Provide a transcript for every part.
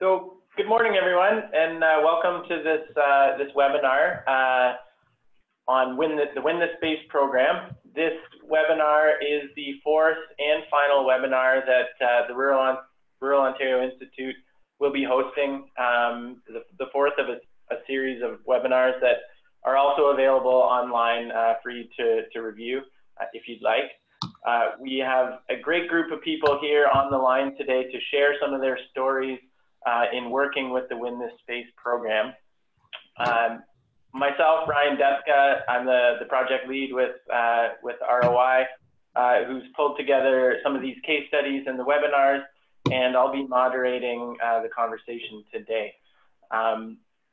So good morning, everyone, and welcome to this this webinar on the Win the Space program. This webinar is the fourth and final webinar that the Rural Ontario Institute will be hosting. The fourth of a series of webinars that are also available online for you to review if you'd like. We have a great group of people here on the line today to share some of their stories in working with the Win This Space program. Myself, Ryan Deska, I'm the project lead with ROI, who's pulled together some of these case studies and the webinars, and I'll be moderating the conversation today.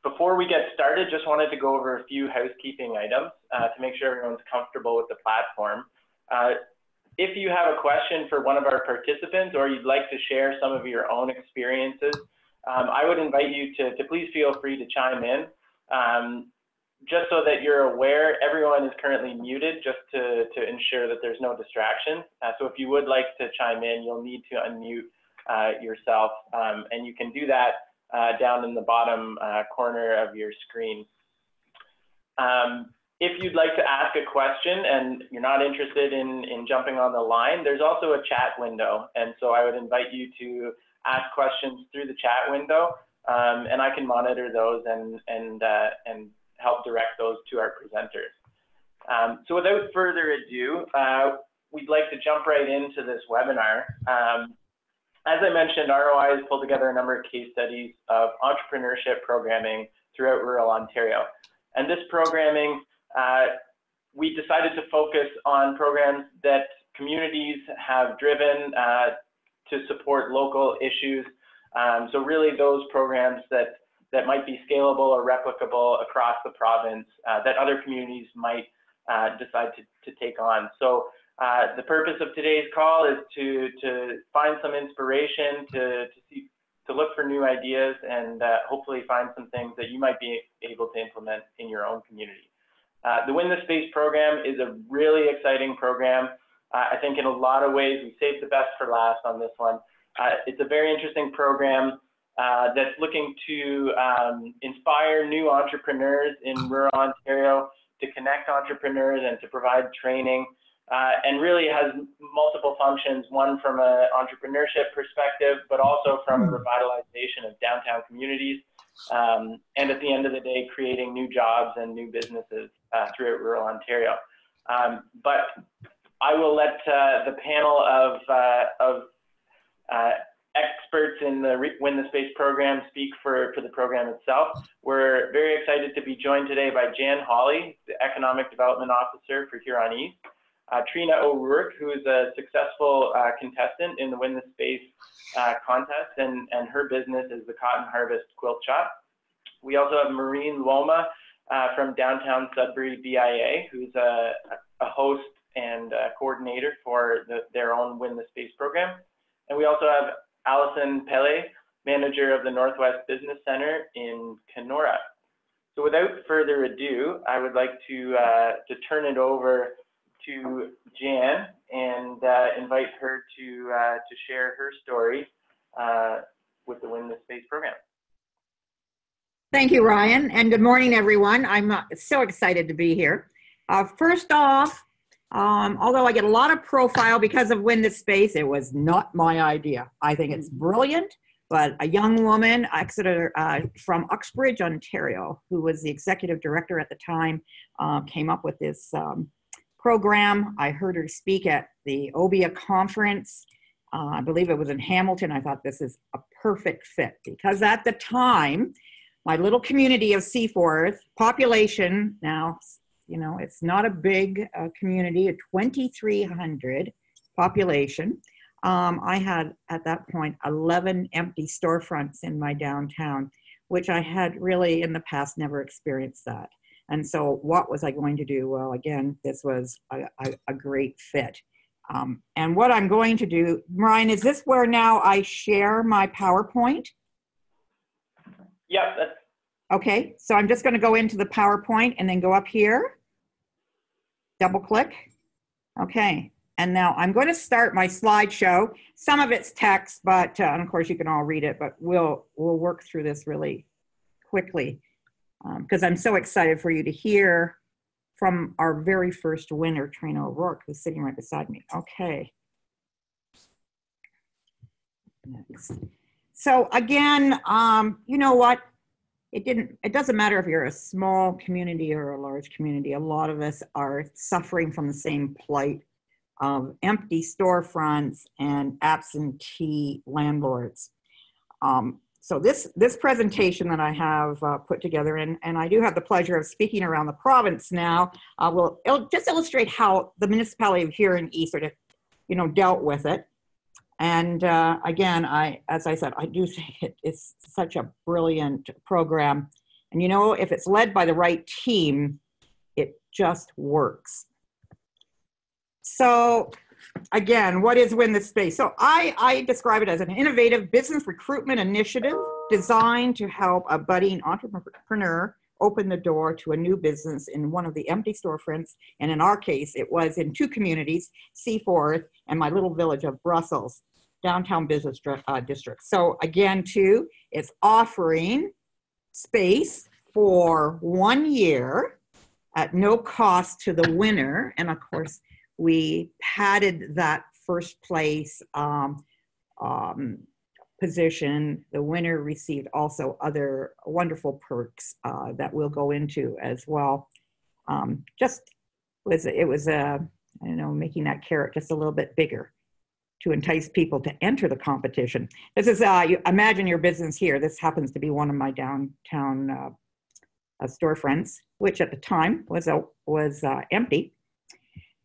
Before we get started, just wanted to go over a few housekeeping items to make sure everyone's comfortable with the platform. If you have a question for one of our participants or you'd like to share some of your own experiences, I would invite you to please feel free to chime in. Just so that you're aware, everyone is currently muted just to ensure that there's no distraction. So if you would like to chime in, you'll need to unmute yourself, and you can do that down in the bottom corner of your screen. If you'd like to ask a question and you're not interested in jumping on the line, there's also a chat window. And so I would invite you to ask questions through the chat window, and I can monitor those and help direct those to our presenters. So without further ado, we'd like to jump right into this webinar. As I mentioned, ROI has pulled together a number of case studies of entrepreneurship programming throughout rural Ontario. And this programming, we decided to focus on programs that communities have driven to support local issues. So really those programs that might be scalable or replicable across the province that other communities might decide to take on. So the purpose of today's call is to find some inspiration, to look for new ideas, and hopefully find some things that you might be able to implement in your own community. The Win the Space program is a really exciting program. I think in a lot of ways, we saved the best for last on this one. It's a very interesting program that's looking to inspire new entrepreneurs in rural Ontario, to connect entrepreneurs and to provide training, and really has multiple functions, one from an entrepreneurship perspective, but also from a revitalization of downtown communities, and at the end of the day, creating new jobs and new businesses throughout rural Ontario. But I will let the panel of experts in the Win the Space program speak for the program itself. We're very excited to be joined today by Jan Hawley, the Economic Development Officer for Huron East, Trina ORourke, who is a successful contestant in the Win the Space contest, and her business is the Cotton Harvest Quilt Shop. We also have Maureen Loma from Downtown Sudbury BIA, who's a host and coordinator for their own Win the Space program. And we also have Alison Pele, manager of the Northwest Business Center in Kenora. So without further ado, I would like to turn it over to Jan and invite her to share her story with the Win the Space program. Thank you, Ryan, and good morning, everyone. I'm so excited to be here. First off, although I get a lot of profile because of Win the Space, it was not my idea. I think it's brilliant, but a young woman, from Uxbridge, Ontario, who was the executive director at the time, came up with this program. I heard her speak at the OBIA conference. I believe it was in Hamilton. I thought this is a perfect fit because at the time, my little community of Seaforth, population now, you know, it's not a big community, a 2,300 population. I had, at that point, 11 empty storefronts in my downtown, which I had really in the past never experienced that. And so what was I going to do? Well, again, this was a great fit. And what I'm going to do, Ryan, is this where now I share my PowerPoint? Yeah. Okay, so I'm just going to go into the PowerPoint and then go up here. Double click. Okay, And now I'm going to start my slideshow. Some of it's text, but and of course you can all read it, but we'll work through this really quickly because I'm so excited for you to hear from our very first winner, Trina ORourke, who's sitting right beside me. Okay. Next. So again, you know what? It doesn't matter if you're a small community or a large community. A lot of us are suffering from the same plight of empty storefronts and absentee landlords. So this presentation that I have put together, and I do have the pleasure of speaking around the province now, it'll just illustrate how the municipality of Huron East sort of, dealt with it. And again, as I said, I do think it's such a brilliant program. And if it's led by the right team, it just works. So again, what is Win the Space? So I describe it as an innovative business recruitment initiative designed to help a budding entrepreneur open the door to a new business in one of the empty storefronts. And in our case, it was in two communities, Seaforth and my little village of Brussels, downtown business district. So again, too, it's offering space for 1 year at no cost to the winner. And of course, we padded that first place position. The winner received also other wonderful perks that we'll go into as well. It was making that carrot just a little bit bigger to entice people to enter the competition. This is, imagine your business here. This happens to be one of my downtown storefronts, which at the time was empty.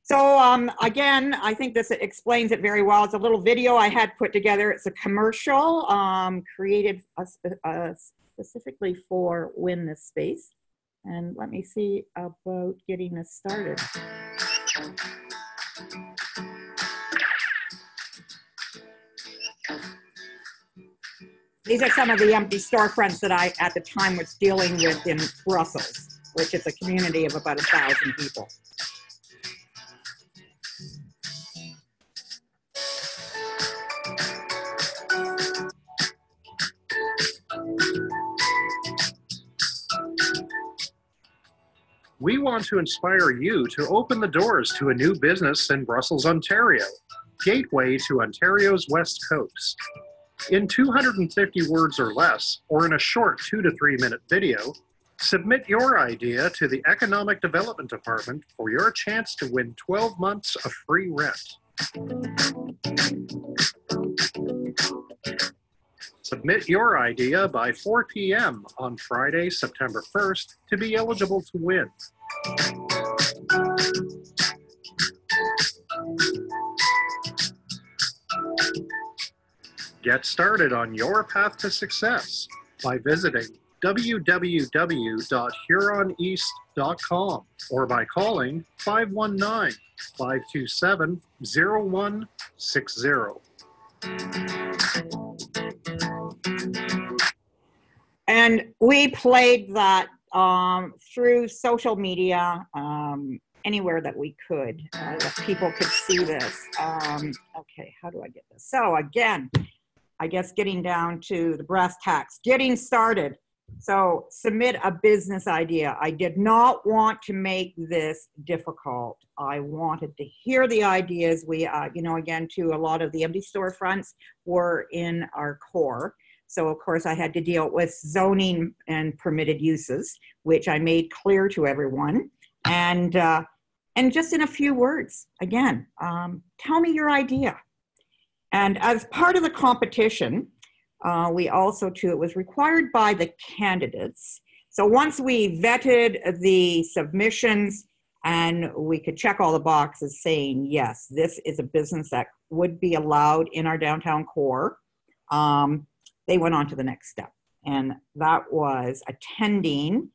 So again, I think this explains it very well. It's a little video I had put together. It's a commercial created specifically for Win This Space. And let me see about getting this started. These are some of the empty storefronts that I, at the time, was dealing with in Brussels, which is a community of about 1,000 people. We want to inspire you to open the doors to a new business in Brussels, Ontario, gateway to Ontario's West Coast. In 250 words or less, or in a short 2 to 3 minute video, submit your idea to the Economic Development Department for your chance to win 12 months of free rent. Submit your idea by 4 p.m. on Friday, September 1st to be eligible to win. Get started on your path to success by visiting www.huroneast.com or by calling 519-527-0160. And we played that through social media, anywhere that we could, that people could see this. Okay, how do I get this? So again, I guess getting down to the brass tacks, getting started. So submit a business idea. I did not want to make this difficult. I wanted to hear the ideas. We, again, too, a lot of the empty storefronts were in our core. So of course I had to deal with zoning and permitted uses, which I made clear to everyone. And just in a few words, again, tell me your idea. And as part of the competition, we also, too, it was required by the candidates. So once we vetted the submissions and we could check all the boxes saying, yes, this is a business that would be allowed in our downtown core, they went on to the next step. And that was attending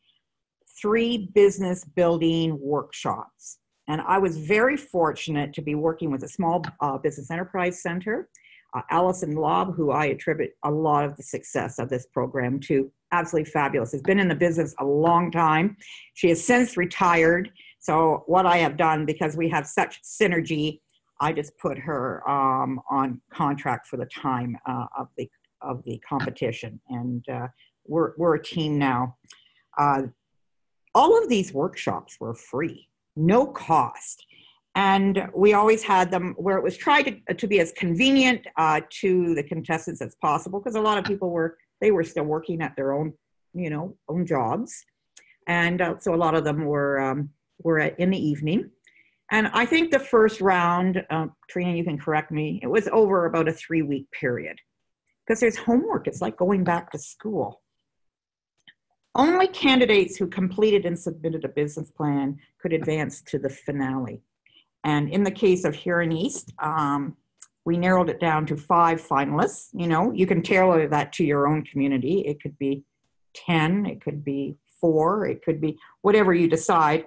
3 business building workshops. And I was very fortunate to be working with a small business enterprise center, Allison Lobb, who I attribute a lot of the success of this program to. Absolutely fabulous. Has been in the business a long time. She has since retired. So what I have done, because we have such synergy, I just put her on contract for the time of the competition, and we're a team now. All of these workshops were free, no cost. And we always had them where it was tried to be as convenient to the contestants as possible, because a lot of people were still working at their own, own jobs. And so a lot of them were in the evening. And I think the first round, Trina, you can correct me, it was over about a 3-week period, because there's homework. It's like going back to school. Only candidates who completed and submitted a business plan could advance to the finale. And in the case of Huron East, we narrowed it down to 5 finalists. You can tailor that to your own community. It could be 10, it could be 4, it could be whatever you decide.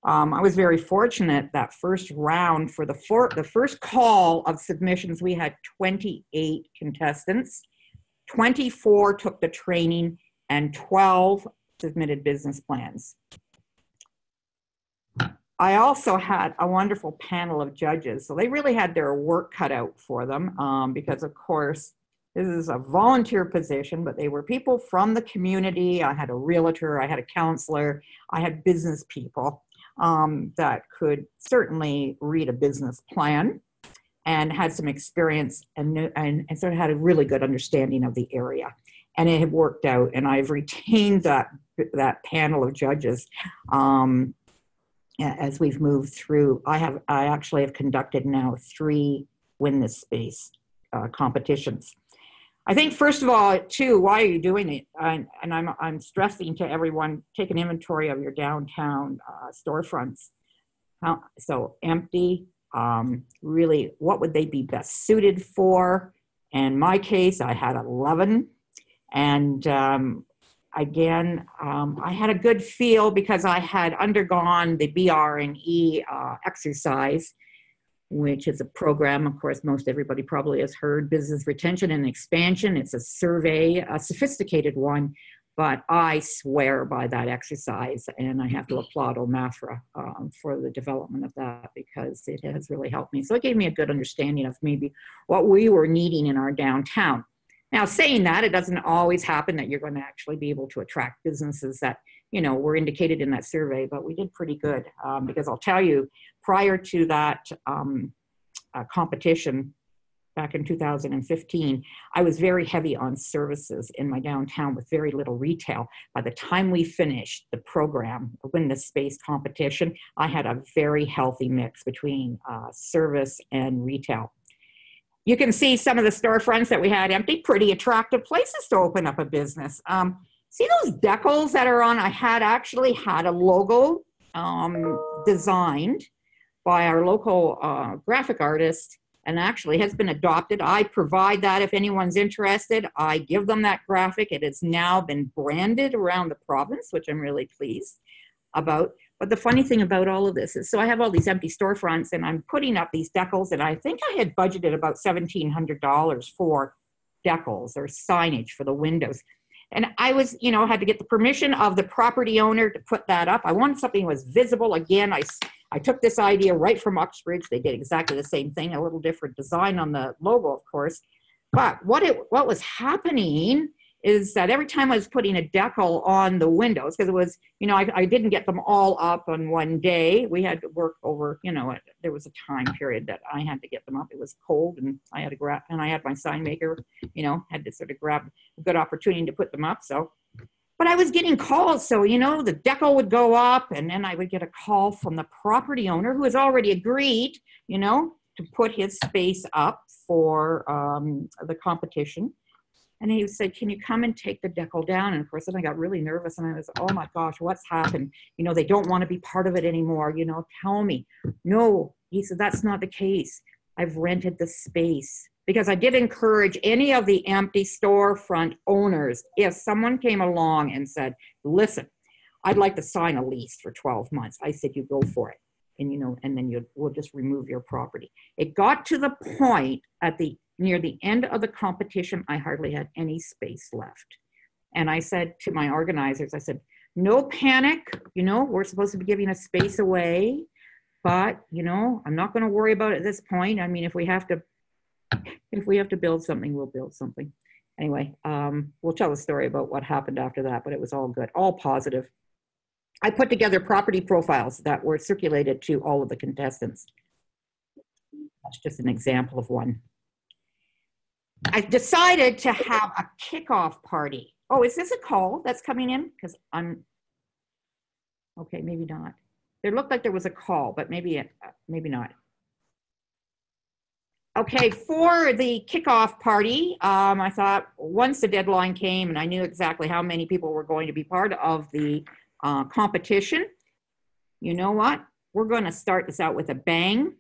I was very fortunate that first round for the first call of submissions, we had 28 contestants, 24 took the training, and 12 submitted business plans. I also had a wonderful panel of judges. So they really had their work cut out for them because, of course, this is a volunteer position, but they were people from the community. I had a realtor, I had a counselor, I had business people that could certainly read a business plan and had some experience and sort of had a really good understanding of the area. And it had worked out, and I've retained that panel of judges as we've moved through. I actually have conducted now 3 Win This Space competitions. I think, first of all, too, why are you doing it? And I'm stressing to everyone, take an inventory of your downtown storefronts. So empty, really, what would they be best suited for? In my case, I had 11. And again, I had a good feel because I had undergone the BR&E exercise, which is a program, of course, most everybody probably has heard, business retention and expansion. It's a survey, a sophisticated one, but I swear by that exercise, and I have to applaud OMAFRA for the development of that, because it has really helped me. So it gave me a good understanding of maybe what we were needing in our downtown. Now, saying that, it doesn't always happen that you're going to actually be able to attract businesses that, were indicated in that survey, but we did pretty good because I'll tell you, prior to that competition back in 2015, I was very heavy on services in my downtown with very little retail. By the time we finished the program, Win This Space competition, I had a very healthy mix between service and retail. You can see some of the storefronts that we had empty, pretty attractive places to open up a business. See those decals that are on? I had actually had a logo designed by our local graphic artist, and actually has been adopted. I provide that if anyone's interested. I give them that graphic. It has now been branded around the province, which I'm really pleased about. But the funny thing about all of this is, so I have all these empty storefronts and I'm putting up these decals, and I think I had budgeted about $1,700 for decals or signage for the windows. And I was, had to get the permission of the property owner to put that up. I wanted something that was visible. Again, I took this idea right from Uxbridge. They did exactly the same thing, a little different design on the logo, of course. But what was happening is that every time I was putting a decal on the windows, because it was, I didn't get them all up on one day. We had to work over, there was a time period that I had to get them up. It was cold, and I had to grab, and I had my sign maker, had to sort of grab a good opportunity to put them up. So, but I was getting calls. So, the decal would go up, and then I would get a call from the property owner who has already agreed, to put his space up for the competition. And he said, can you come and take the decal down? And of course, then I got really nervous, and I was, oh my gosh, what's happened? They don't want to be part of it anymore. Tell me. No, he said, that's not the case. I've rented the space. Because I did encourage any of the empty storefront owners, if someone came along and said, listen, I'd like to sign a lease for 12 months. I said, you go for it. And, and then we'll just remove your property. It got to the point near the end of the competition, I hardly had any space left. And I said to my organizers, I said, no panic, we're supposed to be giving a space away. but you know, I'm not going to worry about it at this point. I mean, if we have to build something, we'll build something. Anyway, we'll tell a story about what happened after that, but it was all good, all positive. I put together property profiles that were circulated to all of the contestants. That's just an example of one. I decided to have a kickoff party. Oh, is this a call that's coming in? Because okay, maybe not. There looked like there was a call, but maybe not. Okay, for the kickoff party, I thought once the deadline came and I knew exactly how many people were going to be part of the competition, you know what? We're going to start this out with a bang.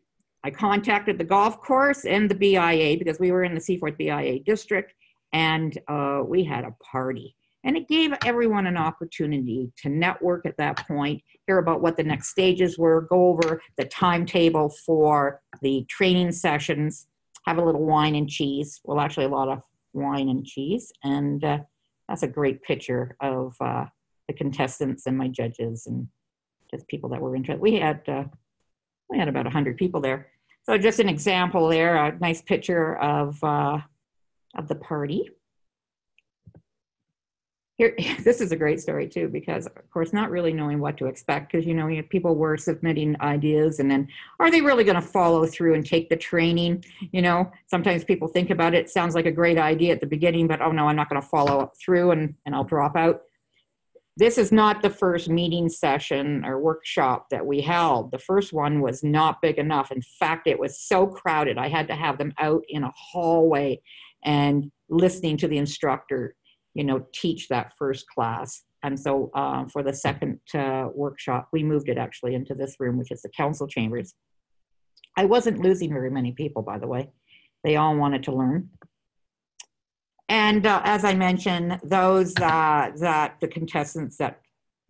I contacted the golf course and the BIA because we were in the Seaforth BIA district, and we had a party. And it gave everyone an opportunity to network at that point, hear about what the next stages were, go over the timetable for the training sessions, have a little wine and cheese. Well, actually a lot of wine and cheese. And that's a great picture of the contestants and my judges and just people that were interested. We had about 100 people there. So just an example there, a nice picture of the party. Here, this is a great story too, because of course, not really knowing what to expect, because you know, people were submitting ideas and then, are they really gonna follow through and take the training? You know, sometimes people think about it, sounds like a great idea at the beginning, but oh no, I'm not gonna follow through and I'll drop out. This is not the first meeting session or workshop that we held. The first one was not big enough. In fact, it was so crowded, I had to have them out in a hallway and listening to the instructor, you know, teach that first class. And so for the second workshop, we moved it actually into this room, which is the council chambers. I wasn't losing very many people, by the way. They all wanted to learn. And as I mentioned, those the contestants that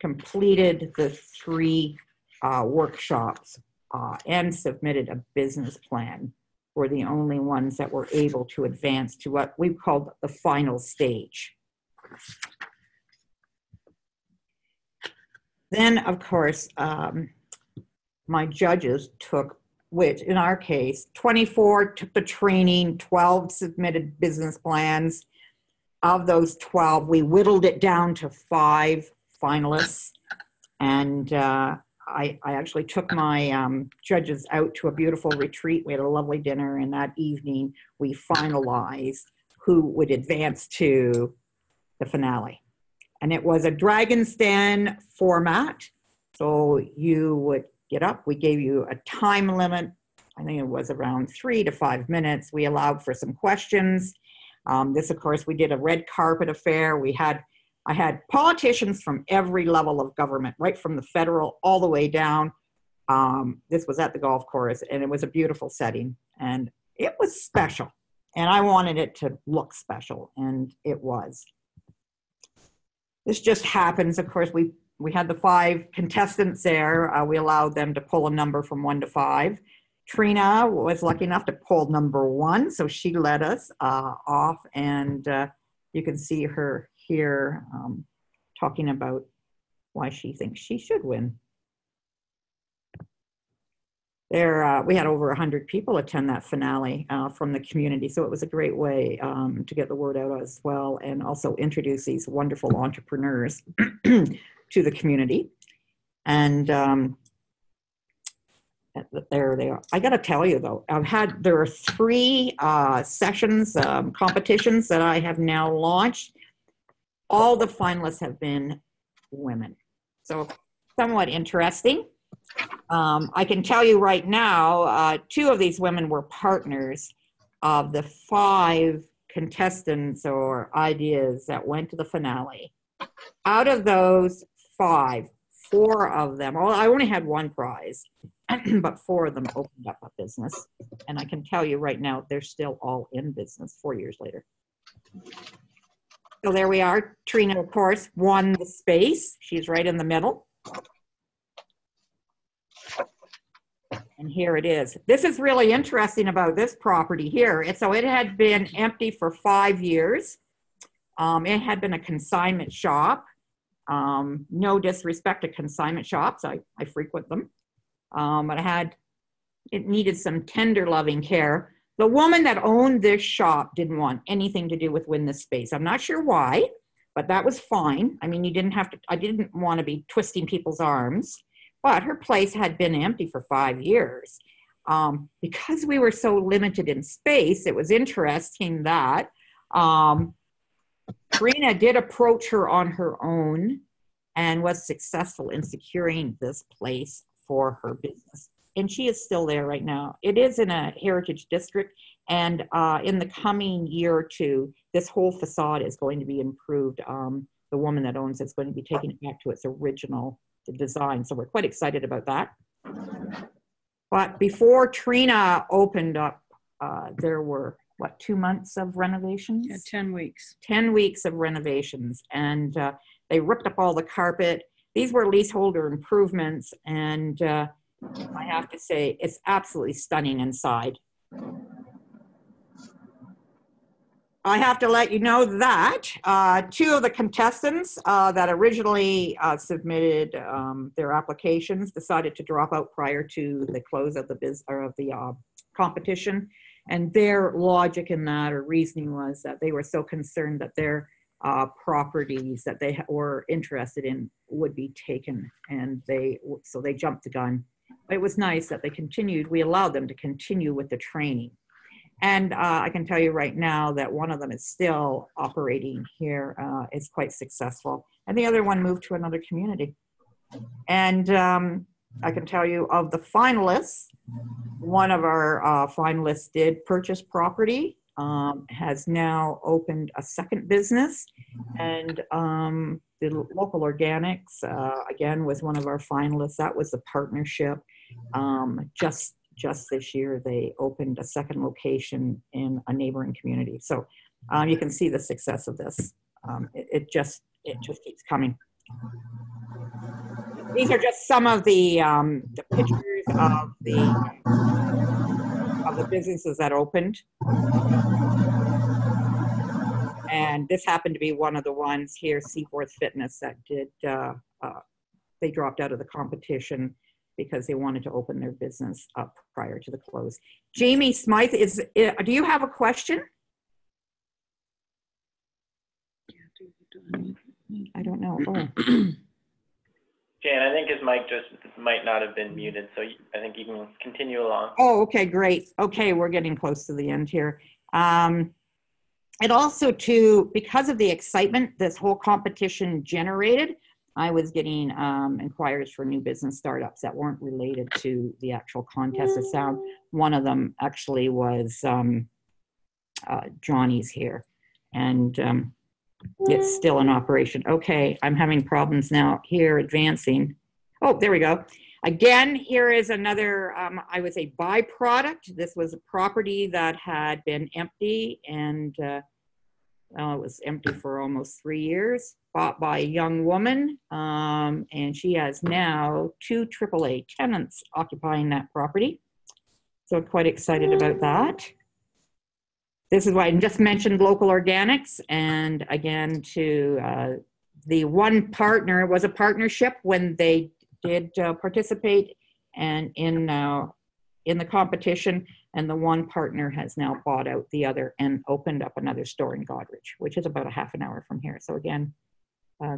completed the 3 workshops and submitted a business plan were the only ones that were able to advance to what we called the final stage. Then, of course, my judges took, which in our case, 24 took the training, 12 submitted business plans. Of those 12, we whittled it down to 5 finalists. And I actually took my judges out to a beautiful retreat. We had a lovely dinner, and that evening we finalized who would advance to the finale. And it was a Dragon's Den format. So you would get up, we gave you a time limit. I think it was around 3 to 5 minutes. We allowed for some questions. This, of course, we did a red carpet affair. I had politicians from every level of government, right from the federal all the way down. This was at the golf course, and it was a beautiful setting, and it was special. And I wanted it to look special, and it was. This just happens. Of course, we had the 5 contestants there. We allowed them to pull a number from 1 to 5. Trina was lucky enough to pull number 1, so she led us off, and you can see her here talking about why she thinks she should win. There, we had over 100 people attend that finale from the community, so it was a great way to get the word out as well, and also introduce these wonderful entrepreneurs to the community. And there they are. I got to tell you though, there are 3 sessions, competitions that I have now launched. All the finalists have been women, so somewhat interesting. I can tell you right now, 2 of these women were partners of the 5 contestants or ideas that went to the finale. Out of those 5, 4 of them, well, I only had 1 prize, but 4 of them opened up a business. And I can tell you right now, they're still all in business 4 years later. So there we are. Trina, of course, won the space. She's right in the middle. And here it is. This is really interesting about this property here. So it had been empty for 5 years. It had been a consignment shop. No disrespect to consignment shops. I frequent them. but it needed some tender loving care. The woman that owned this shop didn't want anything to do with Win This Space. I'm not sure why, but that was fine. I mean, I didn't want to be twisting people's arms, but her place had been empty for 5 years. Because we were so limited in space, it was interesting that Trina did approach her on her own and was successful in securing this place for her business. And she is still there right now. It is in a heritage district, and in the coming year or two, this whole facade is going to be improved. The woman that owns it's going to be taking it back to its original design. So we're quite excited about that. But before Trina opened up, there were, 2 months of renovations? Yeah, 10 weeks. 10 weeks of renovations. And they ripped up all the carpet. These were leaseholder improvements. And I have to say, it's absolutely stunning inside. I have to let you know that 2 of the contestants that originally submitted their applications decided to drop out prior to the close of the competition. And their logic in that or reasoning was that they were so concerned that their properties that they were interested in would be taken, and so they jumped the gun. But it was nice that they continued. We allowed them to continue with the training. And I can tell you right now that one of them is still operating here, is quite successful. And the other one moved to another community. And I can tell you of the finalists, one of our finalists did purchase property, has now opened a second business. And the local organics, again, was one of our finalists. That was a partnership. Just this year, they opened a second location in a neighboring community. So you can see the success of this. It just keeps coming. These are just some of the pictures of the businesses that opened. And this happened to be one of the ones here, Seaforth Fitness, that did, they dropped out of the competition because they wanted to open their business up prior to the close. Jamie Smyth, do you have a question? I don't know. Oh. Jan, I think his mic just might not have been muted, so I think you can continue along. Oh, okay, great. Okay, we're getting close to the end here. And also because of the excitement this whole competition generated, I was getting inquiries for new business startups that weren't related to the actual contest itself. One of them actually was Johnny's here, and it's still in operation. Okay, I'm having problems now here advancing. Oh, there we go. Again, here is another, I would say, byproduct. This was a property that had been empty, and it was empty for almost 3 years, bought by a young woman, and she has now 2 AAA tenants occupying that property. So I'm quite excited about that. This is why I just mentioned local organics, and again, the one partner was a partnership when they did participate and in the competition, and the one partner has now bought out the other and opened up another store in Godrich, which is about a half an hour from here. So again,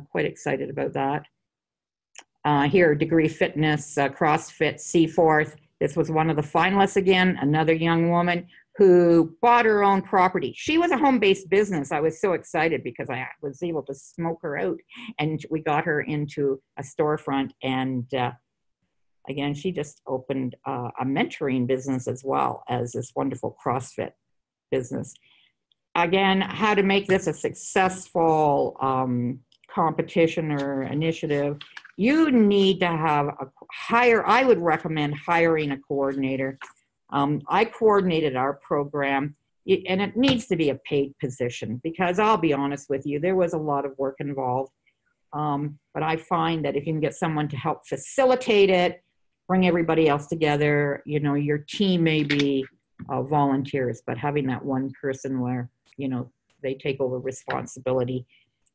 quite excited about that. Here, Degree Fitness, CrossFit Seaforth. This was one of the finalists again, another young woman who bought her own property. She was a home-based business. I was so excited because I was able to smoke her out, and we got her into a storefront. And again, she just opened a mentoring business as well as this wonderful CrossFit business. Again, how to make this a successful competition or initiative, you need to have I would recommend hiring a coordinator. I coordinated our program, and it needs to be a paid position because I'll be honest with you, there was a lot of work involved. But I find that if you can get someone to help facilitate it, bring everybody else together, you know, your team may be volunteers, but having that one person where, you know, they take over responsibility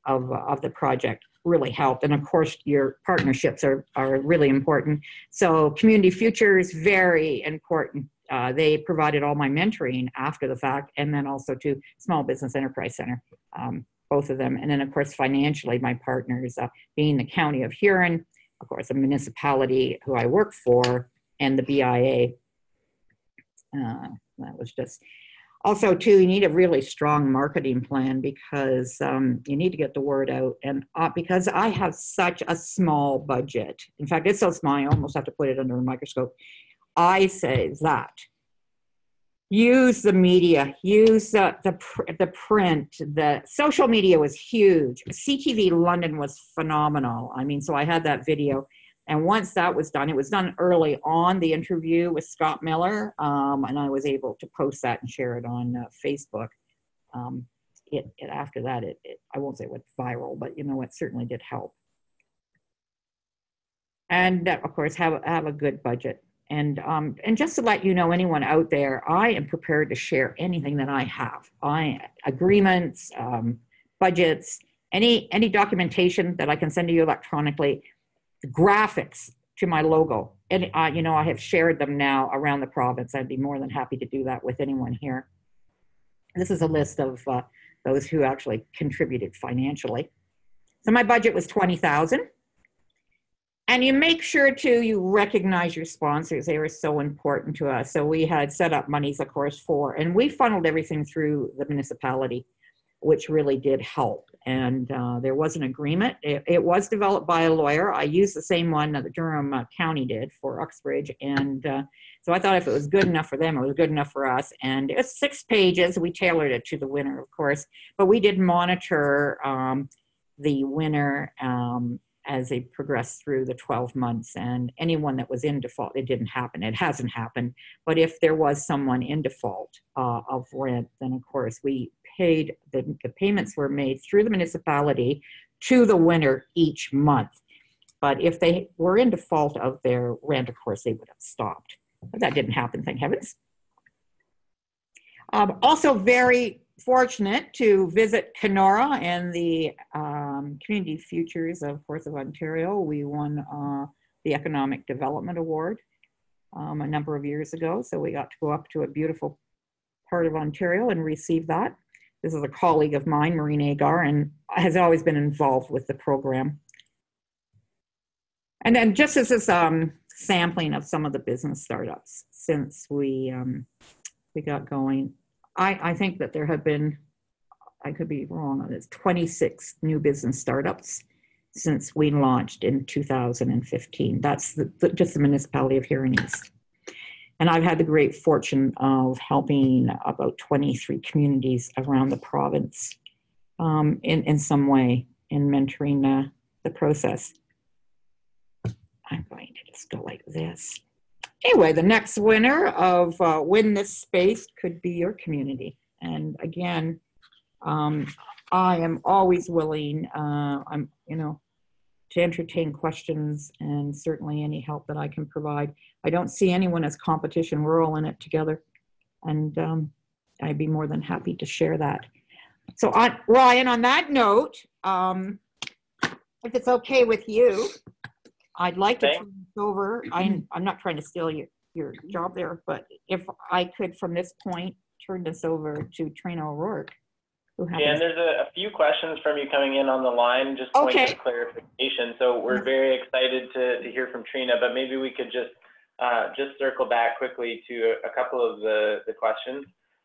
of the project really helped. And of course, your partnerships are really important. So Community Future is very important. They provided all my mentoring after the fact, and then also to Small Business Enterprise Center, both of them. And then of course, financially, my partners being the County of Huron, of course, a municipality who I work for, and the BIA. That was just, also too, you need a really strong marketing plan because you need to get the word out. And because I have such a small budget, in fact, it's so small, I almost have to put it under a microscope. I say that use the media, use the print, the social media was huge. CTV London was phenomenal. I mean, so I had that video. And once that was done, it was done early on, the interview with Scott Miller, and I was able to post that and share it on Facebook. After that, I won't say it went viral, but you know, it certainly did help. And of course, have a good budget. And just to let you know, anyone out there, I am prepared to share anything that I have. Agreements, budgets, any documentation that I can send to you electronically. Graphics to my logo, and you know, I have shared them now around the province. I'd be more than happy to do that with anyone here. This is a list of those who actually contributed financially. So my budget was $20,000, and you make sure you recognize your sponsors. They were so important to us. So we had set up monies, of course, and we funneled everything through the municipality, which really did help. And there was an agreement. It was developed by a lawyer. I used the same one that the Durham County did for Uxbridge. And so I thought if it was good enough for them, it was good enough for us. And it's 6 pages. We tailored it to the winner, of course. But we did monitor the winner as they progressed through the 12 months. And anyone that was in default, it didn't happen. It hasn't happened. But if there was someone in default of rent, then of course we paid, the payments were made through the municipality to the winner each month. But if they were in default of their rent, of course, they would have stopped. But that didn't happen, thank heavens. Also very fortunate to visit Kenora and the Community Futures of Fourth of Ontario. We won the Economic Development Award a number of years ago. So we got to go up to a beautiful part of Ontario and receive that. This is a colleague of mine, Maureen Agar, and has always been involved with the program. And then just as this sampling of some of the business startups since we got going, I think that there have been, I could be wrong on this, 26 new business startups since we launched in 2015. That's just the municipality of Huron East. And I've had the great fortune of helping about 23 communities around the province in some way in mentoring the process. I'm going to just go like this. Anyway, the next winner of Win This Space could be your community. And again, I am always willing, to entertain questions and certainly any help that I can provide. I don't see anyone as competition. We're all in it together. And I'd be more than happy to share that. So Ryan, on that note, if it's okay with you, I'd like to turn this over. I'm not trying to steal your job there, but if I could from this point turn this over to Trina ORourke. Yeah, and there's a few questions from you coming in on the line, just points of clarification. So we're very excited to hear from Trina, but maybe we could just circle back quickly to a couple of the questions.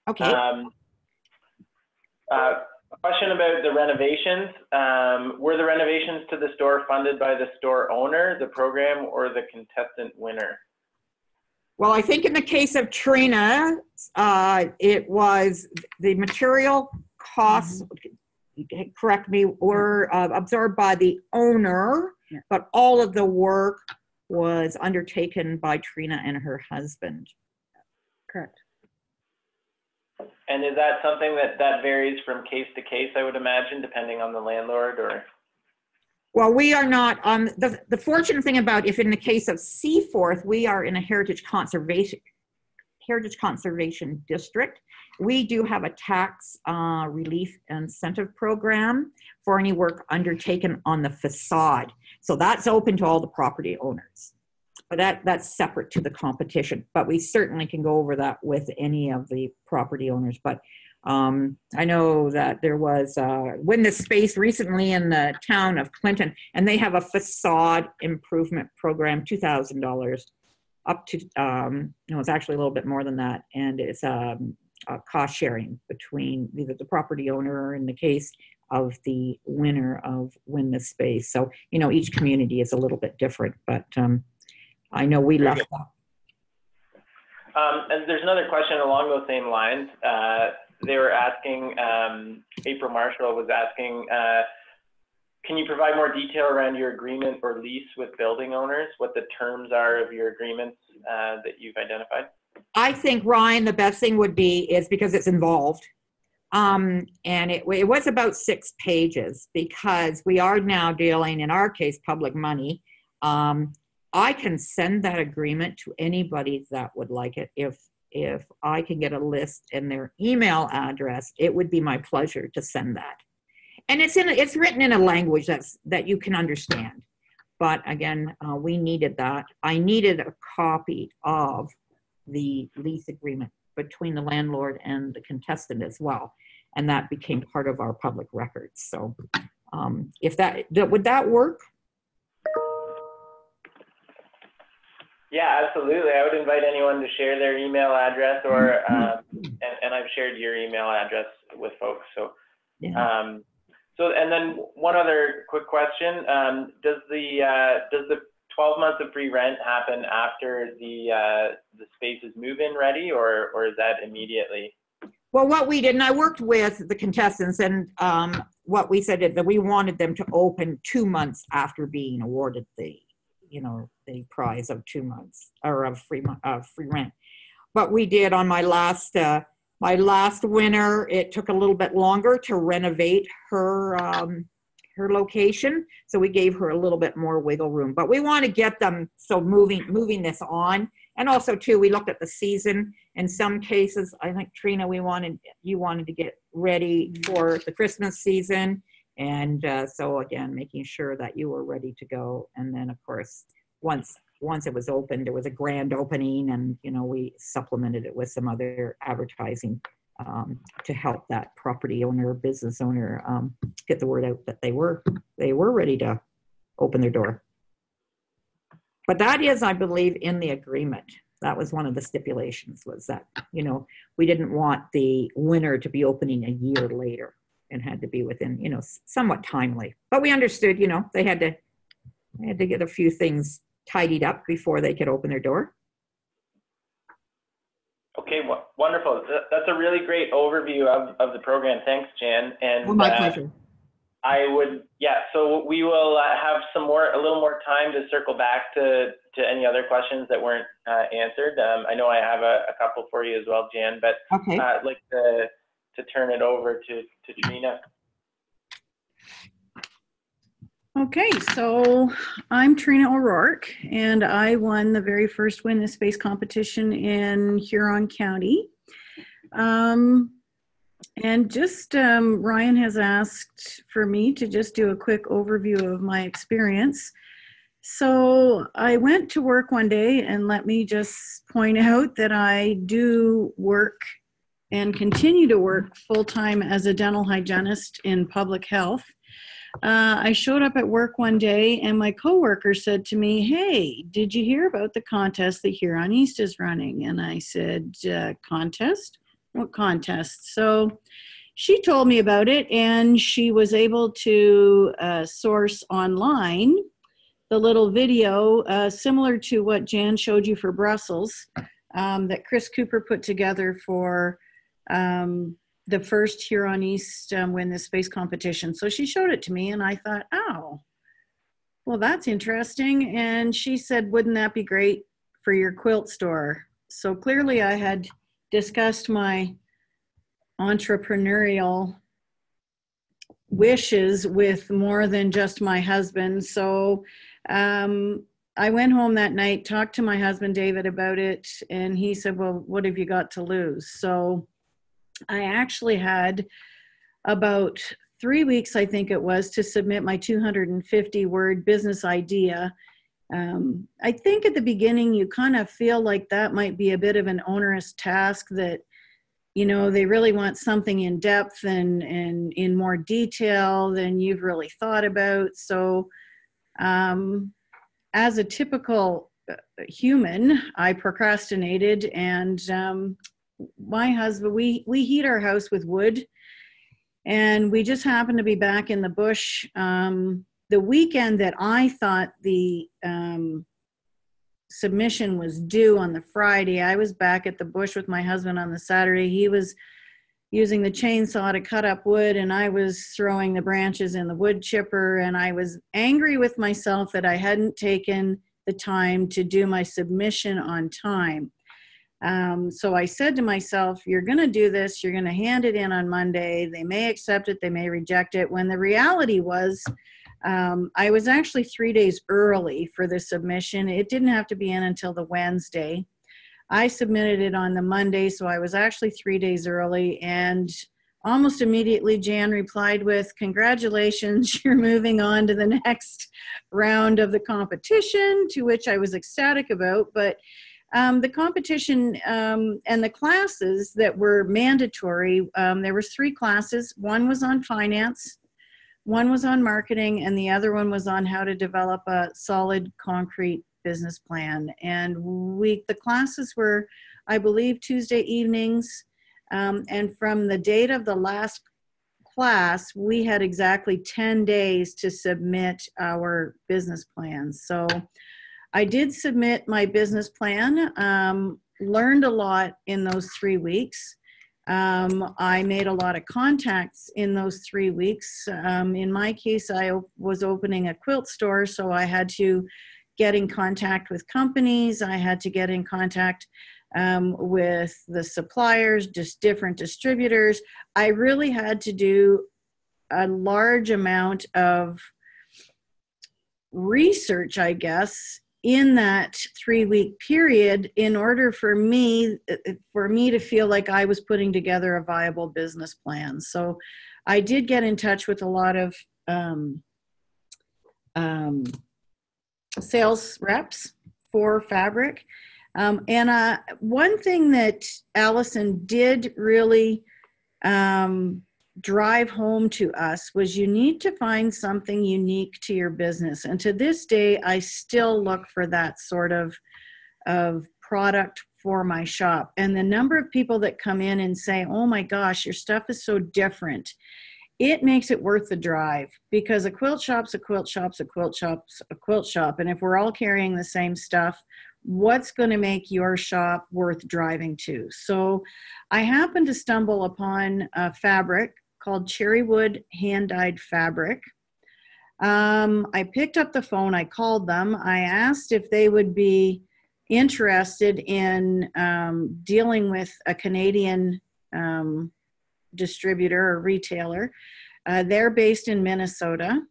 Okay. A question about the renovations. Were the renovations to the store funded by the store owner, the program, or the contestant winner? Well, I think in the case of Trina, it was the material costs, correct me, were absorbed by the owner, but all of the work was undertaken by Trina and her husband. Correct. And is that something that varies from case to case, I would imagine, depending on the landlord, or? Well, we are not, the fortunate thing about, if in the case of Seaforth, we are in a heritage conservation district. We do have a tax relief incentive program for any work undertaken on the facade. So that's open to all the property owners. But that's separate to the competition. But we certainly can go over that with any of the property owners. But I know that there was Win This Space recently in the town of Clinton, and they have a facade improvement program, $2,000 up to, no, it's actually a little bit more than that. And it's cost sharing between either the property owner or in the case of the winner of Win This Space. So, you know, each community is a little bit different, but I know we left that. And there's another question along those same lines. They were asking, April Marshall was asking, can you provide more detail around your agreement or lease with building owners, what the terms are of your agreements that you've identified? I think, Ryan, the best thing would be is because it's involved. And it was about 6 pages because we are now dealing, in our case, public money. I can send that agreement to anybody that would like it. If I can get a list and their email address, it would be my pleasure to send that. And it's written in a language that you can understand. But again, we needed that. I needed a copy of the lease agreement between the landlord and the contestant as well. And that became part of our public records. So if would that work? Yeah, absolutely. I would invite anyone to share their email address, or and I've shared your email address with folks. So, yeah. And then one other quick question: does the 12 months of free rent happen after the space is move-in ready, or is that immediately? Well, what we did, and I worked with the contestants, and what we said is that we wanted them to open 2 months after being awarded the prize of 2 months or of free rent. But we did on my last winner, it took a little bit longer to renovate her location. So we gave her a little bit more wiggle room, but we want to get them, so moving this on. And also too, we looked at the season. In some cases, I think Trina, you wanted to get ready for the Christmas season. And so again, making sure that you were ready to go. And then of course, once it was opened, there was a grand opening, and we supplemented it with some other advertising to help that property owner, business owner get the word out that they were ready to open their door. But that is, I believe, in the agreement. That was one of the stipulations, was that we didn't want the winner to be opening a year later. And had to be within, somewhat timely. But we understood, they had to get a few things tidied up before they could open their door. Okay, wonderful. That's a really great overview of the program. Thanks, Jan. And my pleasure. So we will have a little more time to circle back to any other questions that weren't answered. I know I have a couple for you as well, Jan, but okay. I'd like to turn it over to Trina. Okay, so I'm Trina ORourke, and I won the very first Win This Space competition in Huron County. And just Ryan has asked for me to just do a quick overview of my experience. So I went to work one day, and let me just point out that I do work and continue to work full-time as a dental hygienist in public health. I showed up at work one day, and my coworker said to me, "Hey, did you hear about the contest that Huron East is running?" And I said, "Contest? What contest?" So she told me about it, and she was able to source online the little video similar to what Jan showed you for Brussels that Chris Cooper put together for the first Huron East Win This Space competition. So she showed it to me, and I thought, oh, well, that's interesting. And she said, wouldn't that be great for your quilt store? So clearly I had discussed my entrepreneurial wishes with more than just my husband. So I went home that night, talked to my husband, David, about it, and he said, well, what have you got to lose? So I actually had about 3 weeks, I think it was, to submit my 250-word business idea. I think at the beginning you kind of feel like that might be a bit of an onerous task, that, you know, they really want something in depth and in more detail than you've really thought about. So as a typical human, I procrastinated, and my husband, we heat our house with wood, and we just happened to be back in the bush the weekend that I thought the submission was due on the Friday. I was back at the bush with my husband on the Saturday. He was using the chainsaw to cut up wood, and I was throwing the branches in the wood chipper, and I was angry with myself that I hadn't taken the time to do my submission on time. So I said to myself, you're going to do this, you're going to hand it in on Monday. They may accept it, they may reject it. When the reality was, I was actually 3 days early for the submission. It didn't have to be in until the Wednesday. I submitted it on the Monday, so I was actually 3 days early, and almost immediately Jan replied with, congratulations, you're moving on to the next round of the competition, to which I was ecstatic about. But the competition and the classes that were mandatory, there was 3 classes. One was on finance, one was on marketing, and the other one was on how to develop a solid concrete business plan. And the classes were, I believe, Tuesday evenings. And from the date of the last class, we had exactly 10 days to submit our business plans. So I did submit my business plan, learned a lot in those 3 weeks. I made a lot of contacts in those 3 weeks. In my case, I was opening a quilt store, so I had to get in contact with companies. I had to get in contact with the suppliers, just different distributors. I really had to do a large amount of research, I guess, in that 3-week period in order for me to feel like I was putting together a viable business plan. So I did get in touch with a lot of sales reps for fabric. And one thing that Allison did really drive home to us was, you need to find something unique to your business. And to this day, I still look for that sort of product for my shop. And the number of people that come in and say, oh my gosh, your stuff is so different, it makes it worth the drive, because a quilt shop's a quilt shop's a quilt shop's a quilt shop. And if we're all carrying the same stuff, what's going to make your shop worth driving to? So I happened to stumble upon a fabric called cherrywood hand-dyed fabric. I picked up the phone, I called them, I asked if they would be interested in dealing with a Canadian distributor or retailer. They're based in Minnesota.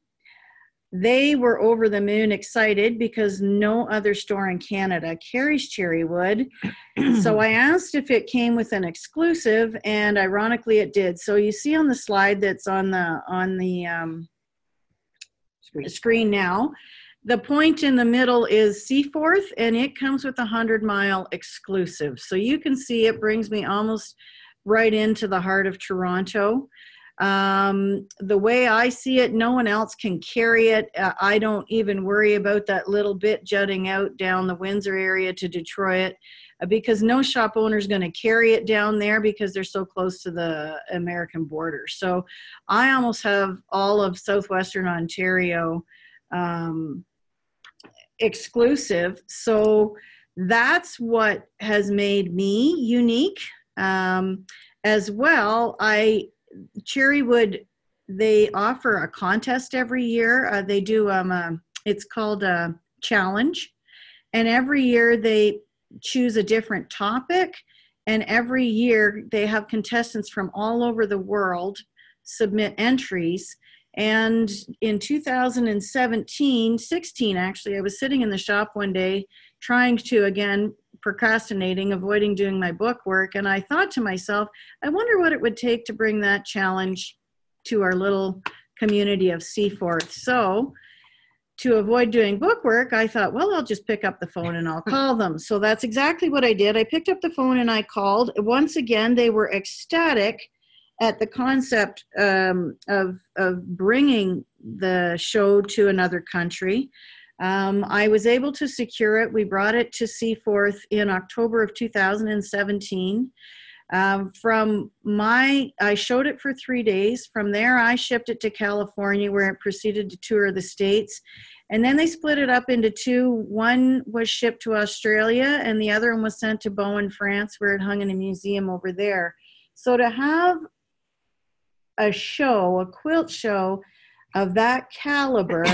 They were over the moon excited because no other store in Canada carries cherrywood. So I asked if it came with an exclusive, and ironically it did. So you see on the slide that's on the screen now, the point in the middle is Seaforth, and it comes with a 100-mile exclusive. So you can see it brings me almost right into the heart of Toronto. The way I see it, no one else can carry it. I don't even worry about that little bit jutting out down the Windsor area to Detroit, because no shop owner is going to carry it down there because they're so close to the American border. So I almost have all of southwestern Ontario exclusive. So that's what has made me unique. As well, Cherrywood, they offer a contest every year. They do, it's called a challenge. And every year they choose a different topic. And every year they have contestants from all over the world submit entries. And in 2016 actually, I was sitting in the shop one day trying to, again, procrastinating, avoiding doing my book work. And I thought to myself, I wonder what it would take to bring that challenge to our little community of Seaforth. So to avoid doing book work, I thought, well, I'll just pick up the phone and I'll call them. So that's exactly what I did. I picked up the phone and I called. Once again, they were ecstatic at the concept of bringing the show to another country. I was able to secure it. We brought it to Seaforth in October of 2017. I showed it for 3 days. From there, I shipped it to California, where it proceeded to tour the States. And then they split it up into two. One was shipped to Australia, and the other one was sent to Bowen, France, where it hung in a museum over there. So to have a show, a quilt show of that caliber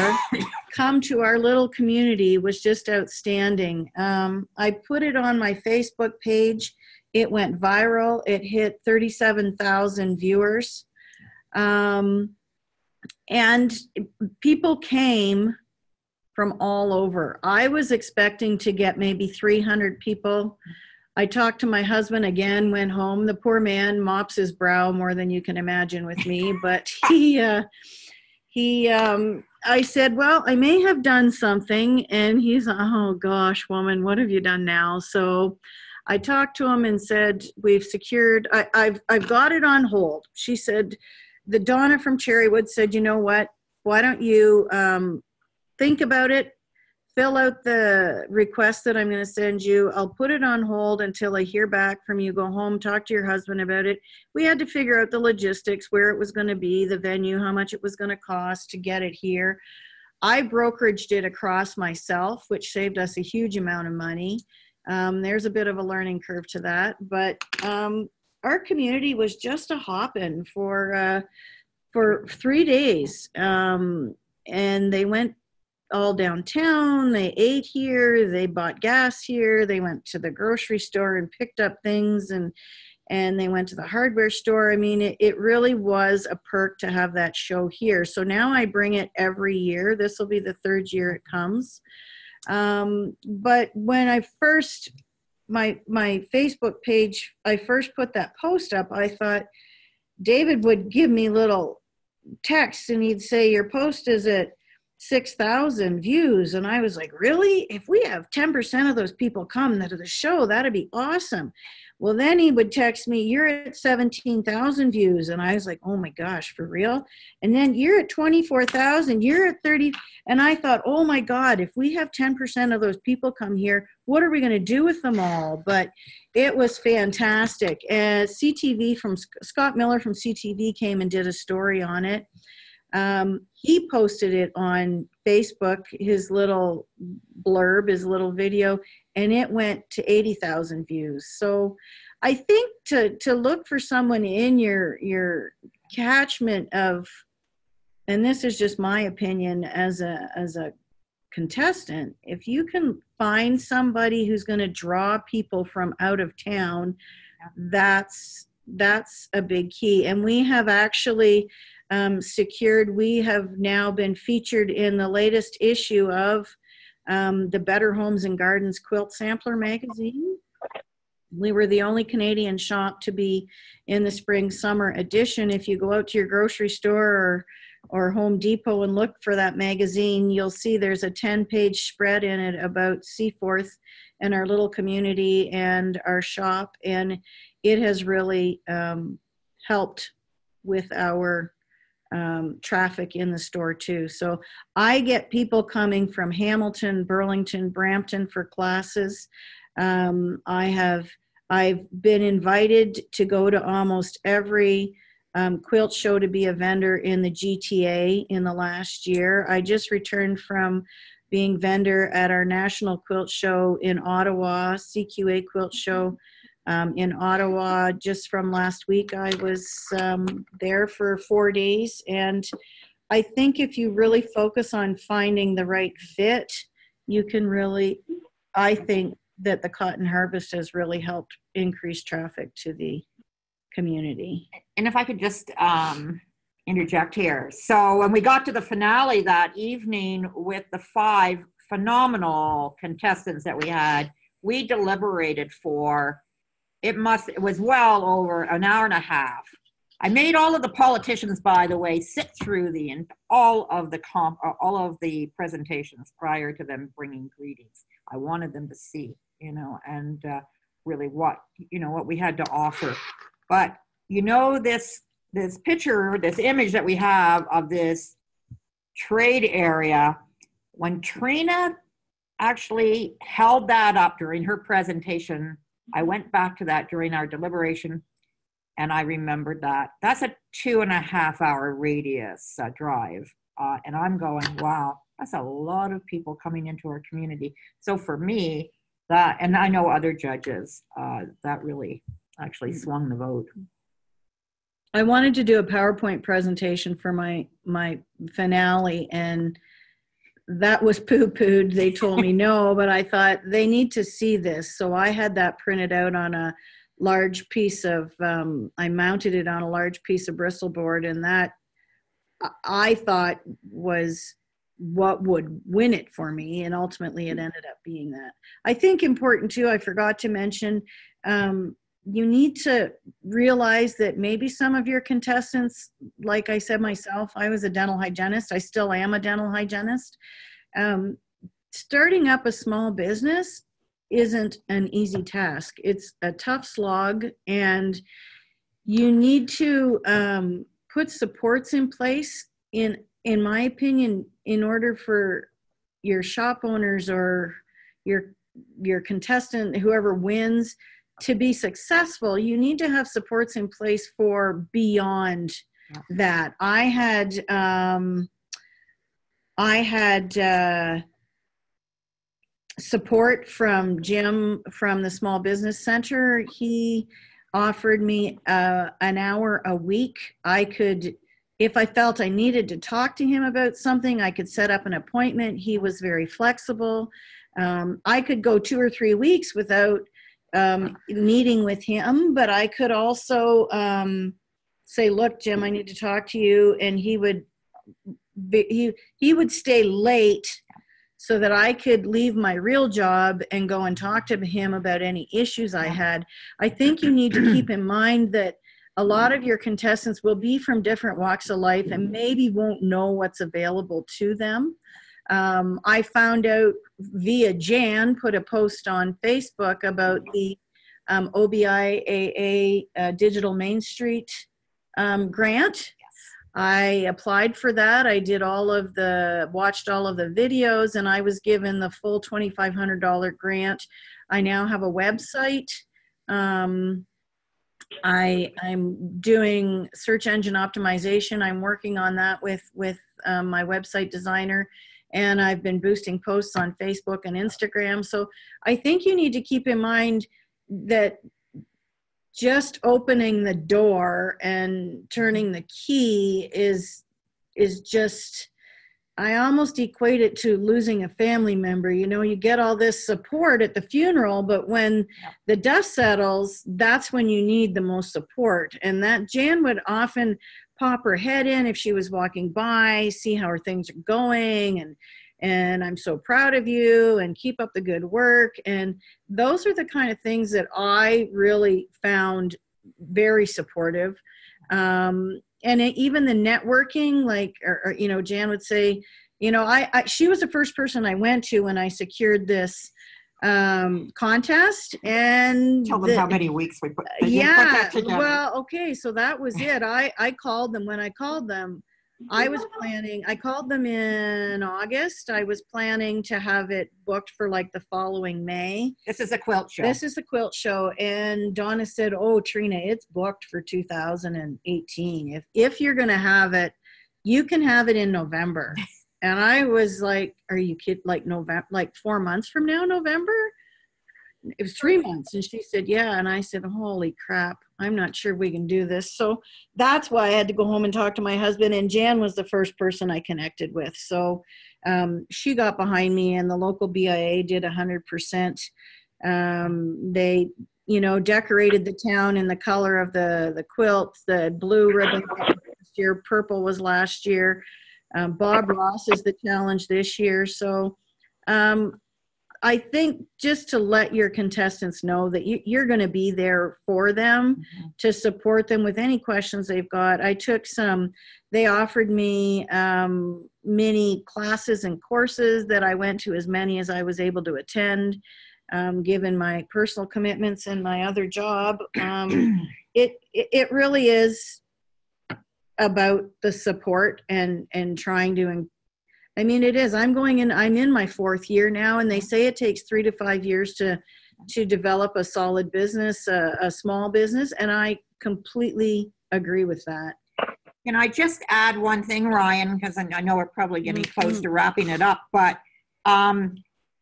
come to our little community was just outstanding. I put it on my Facebook page. It went viral. It hit 37,000 viewers. And people came from all over. I was expecting to get maybe 300 people. I talked to my husband again, went home. The poor man mops his brow more than you can imagine with me, but I said, well, I may have done something. And he's, oh gosh, woman, what have you done now? So I talked to him and said, we've secured, I've got it on hold. She said, the Donna from Cherrywood said, you know what, why don't you think about it, fill out the request that I'm going to send you. I'll put it on hold until I hear back from you. Go home, talk to your husband about it. We had to figure out the logistics, where it was going to be, the venue, how much it was going to cost to get it here. I brokeraged it across myself, which saved us a huge amount of money. There's a bit of a learning curve to that, but our community was just a hoppin' for 3 days, and they went all downtown. They ate here, they bought gas here, they went to the grocery store and picked up things, and they went to the hardware store. I mean, it really was a perk to have that show here. So now I bring it every year. This will be the third year it comes. But when I first, my Facebook page, I first put that post up, I thought David would give me little texts and he'd say, your post is at 6,000 views. And I was like, really? If we have 10% of those people come to the show, that'd be awesome. Well, then he would text me, you're at 17,000 views. And I was like, oh my gosh, for real? And then you're at 24,000, you're at 30. And I thought, oh my God, if we have 10% of those people come here, what are we going to do with them all? But it was fantastic. And CTV from Scott Miller from CTV came and did a story on it. He posted it on Facebook, his little blurb, his little video, and it went to 80,000 views. So I think to look for someone in your catchment of, and this is just my opinion as a contestant, if you can find somebody who's going to draw people from out of town, that's a big key. And we have actually we have now been featured in the latest issue of the Better Homes and Gardens Quilt Sampler magazine. We were the only Canadian shop to be in the spring summer edition. If you go out to your grocery store or Home Depot and look for that magazine, you'll see there's a 10-page spread in it about Seaforth and our little community and our shop. And it has really helped with our traffic in the store too. So I get people coming from Hamilton, Burlington, Brampton for classes. I've been invited to go to almost every quilt show to be a vendor in the GTA in the last year. I just returned from being vendor at our National Quilt Show in Ottawa, CQA Quilt Show in Ottawa. Just from last week, I was there for 4 days. And I think if you really focus on finding the right fit, you can really, I think that the cotton harvest has really helped increase traffic to the community. And if I could just interject here. So when we got to the finale that evening with the 5 phenomenal contestants that we had, we deliberated for, it was well over an hour and a half. I made all of the politicians, by the way, sit through all of the presentations prior to them bringing greetings. I wanted them to see, and really what we had to offer. But this picture, this image that we have of this trade area, when Trina actually held that up during her presentation, I went back to that during our deliberation, and I remembered that. That's a 2.5-hour radius drive. And I'm going, wow, that's a lot of people coming into our community. So for me, that, and I know other judges, that really actually swung the vote. I wanted to do a PowerPoint presentation for my finale, and that was poo-pooed. They told me no, but I thought they need to see this. So I had that printed out on a large piece of, I mounted it on a large piece of Bristol board, and that I thought was what would win it for me, and ultimately it ended up being that. I think important too, I forgot to mention, you need to realize that maybe some of your contestants, like I said myself, I was a dental hygienist, I still am a dental hygienist. Starting up a small business isn't an easy task. It's a tough slog, and you need to put supports in place, in my opinion, in order for your shop owners or your contestant, whoever wins, to be successful. You need to have supports in place for beyond that. I had support from Jim from the Small Business Center. He offered me an hour a week. I could, if I felt I needed to talk to him about something, I could set up an appointment. He was very flexible. I could go 2 or 3 weeks without meeting with him, but I could also say, look, Jim, I need to talk to you. And he would stay late so that I could leave my real job and go and talk to him about any issues I had. I think you need to keep in mind that a lot of your contestants will be from different walks of life and maybe won't know what's available to them. I found out via Jan put a post on Facebook about the OBIAA Digital Main Street grant. I applied for that. I did watched all of the videos, and I was given the full $2,500 grant. I now have a website. I'm doing search engine optimization. I'm working on that with my website designer, and I've been boosting posts on Facebook and Instagram. So I think you need to keep in mind that just opening the door and turning the key is just, I almost equate it to losing a family member. You get all this support at the funeral, but when the dust settles, that's when you need the most support. And that Jan would often pop her head in if she was walking by, see how her things are going, and I'm so proud of you, and keep up the good work. And those are the kind of things that I really found very supportive. And even the networking, like, Jan would say, she was the first person I went to when I secured this contest. And tell them how many weeks we put yeah, put that together. Well, okay, so that was it. I called them. When I called them, I called them in August. I was planning to have it booked for like the following May. This is a quilt show. This is the quilt show. And Donna said, oh, Trina, it's booked for 2018. If you're going to have it, you can have it in November. And I was like, are you kidding? Like November, like 4 months from now, November? It was 3 months. And she said, yeah. And I said, holy crap, I'm not sure we can do this. So that's why I had to go home and talk to my husband. And Jan was the first person I connected with. So she got behind me, and the local BIA did 100%. They, decorated the town in the color of the quilt, the blue ribbon last year, purple was last year. Bob Ross is the challenge this year. So I think just to let your contestants know that you're going to be there for them, to support them with any questions they've got. They offered me mini classes and courses that I went to, as many as I was able to attend, given my personal commitments and my other job. It really is about the support and trying to, I mean, it is. I'm in my 4th year now, and they say it takes 3 to 5 years to develop a solid business, a small business, and I completely agree with that. Can I just add one thing, Ryan, because I know we're probably getting close to wrapping it up, but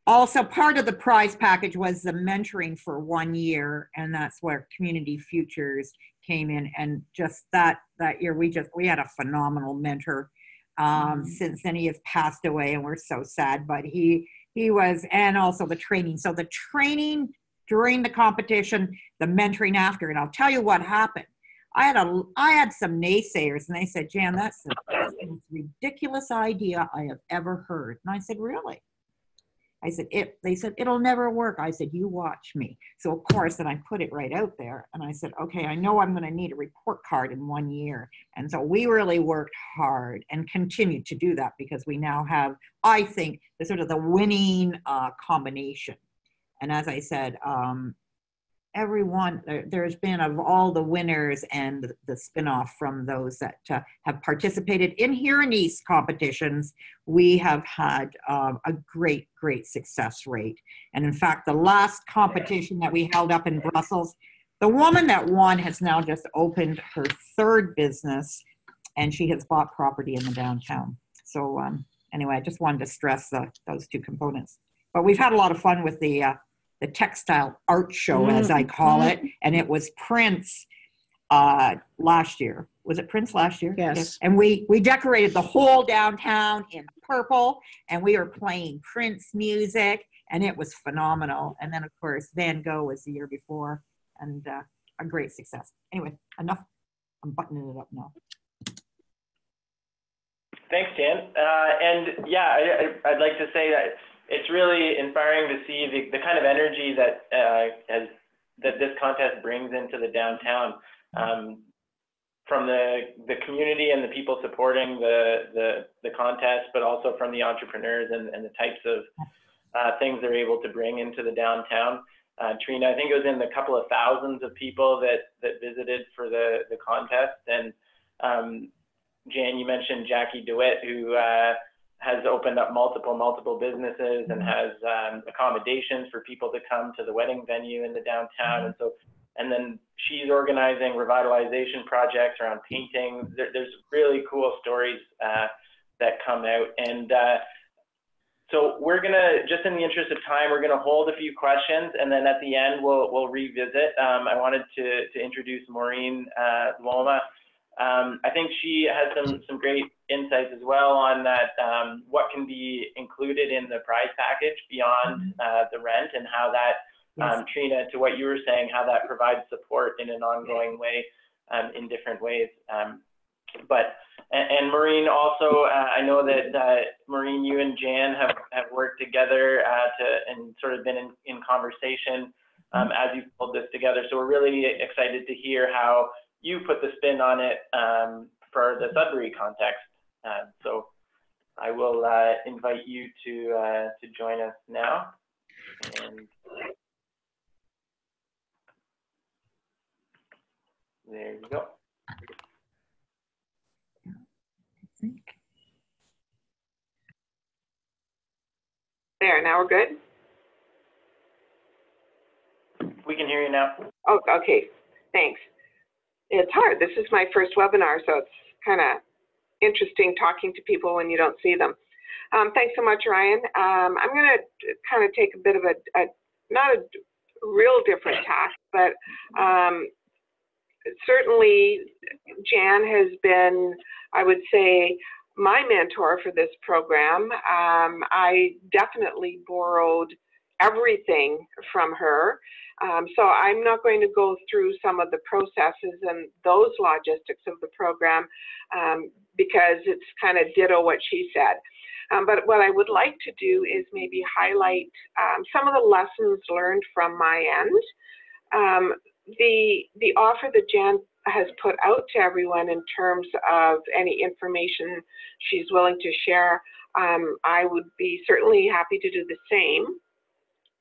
also part of the prize package was the mentoring for 1 year, and that's where Community Futures came in, and just that year we had a phenomenal mentor. Since then he has passed away, and we're so sad, but he was, and also the training. So the training during the competition, the mentoring after, and I'll tell you what happened. I had some naysayers, and they said, Jan, that's the most ridiculous idea I have ever heard. And I said, really? I said, they said, it'll never work. I said, you watch me. So of course, then I put it right out there. And I said, okay, I know I'm going to need a report card in 1 year. And so we really worked hard and continue to do that, because we now have, I think, the sort of the winning combination. And as I said, there's been, of all the winners and the spinoff from those that have participated in here in East competitions, we have had a great success rate. And in fact, the last competition that we held up in Brussels, the woman that won has now just opened her 3rd business, and she has bought property in the downtown. So anyway, I just wanted to stress those 2 components. But we've had a lot of fun with the textile art show, as I call it, and it was Prince last year. Was it Prince last year? Yes. And we decorated the whole downtown in purple, and we were playing Prince music, and it was phenomenal. And then of course Van Gogh was the year before, and a great success. Anyway, enough. I'm buttoning it up now. Thanks, Jan. And yeah, I'd like to say that it's really inspiring to see the kind of energy that that this contest brings into the downtown, from the community and the people supporting the contest, but also from the entrepreneurs and the types of things they're able to bring into the downtown. Trina, I think it was in the couple of thousands of people that visited for the contest. And Jan, you mentioned Jackie DeWitt, who has opened up multiple businesses and has accommodations for people to come to the wedding venue in the downtown. And then she's organizing revitalization projects around painting. There's really cool stories that come out. And so we're gonna, just in the interest of time, we're gonna hold a few questions, and then at the end we'll revisit. I wanted to introduce Maureen Loma. I think she has some great insights as well on that, what can be included in the prize package beyond the rent, and how that, Trina, to what you were saying, how that provides support in an ongoing way, in different ways. And Maureen also, I know that Maureen, you and Jan have worked together and sort of been in conversation as you pulled this together. So we're really excited to hear how you put the spin on it for the Sudbury context. So I will invite you to join us now. And there you go. There, now we're good? We can hear you now. Oh, okay, thanks. It's hard. This is my first webinar, so it's kind of interesting talking to people when you don't see them. Thanks so much, Ryan. I'm going to kind of take a bit of not a real different tack, but certainly Jan has been, I would say, my mentor for this program. I definitely borrowed everything from her. So I'm not going to go through some of the processes and those logistics of the program because it's kind of ditto what she said. But what I would like to do is maybe highlight some of the lessons learned from my end. The offer that Jan has put out to everyone in terms of any information she's willing to share, I would be certainly happy to do the same.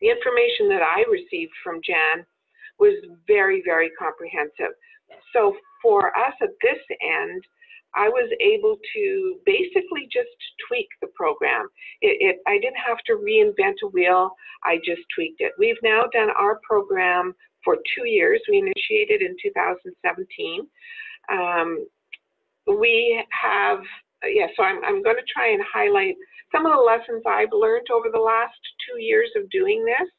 The information that I received from Jan was very, very comprehensive. So for us at this end, I was able to basically just tweak the program. I didn't have to reinvent a wheel, I just tweaked it. We've now done our program for 2 years. We initiated in 2017. We have, so I'm going to try and highlight some of the lessons I've learned over the last 2 years of doing this,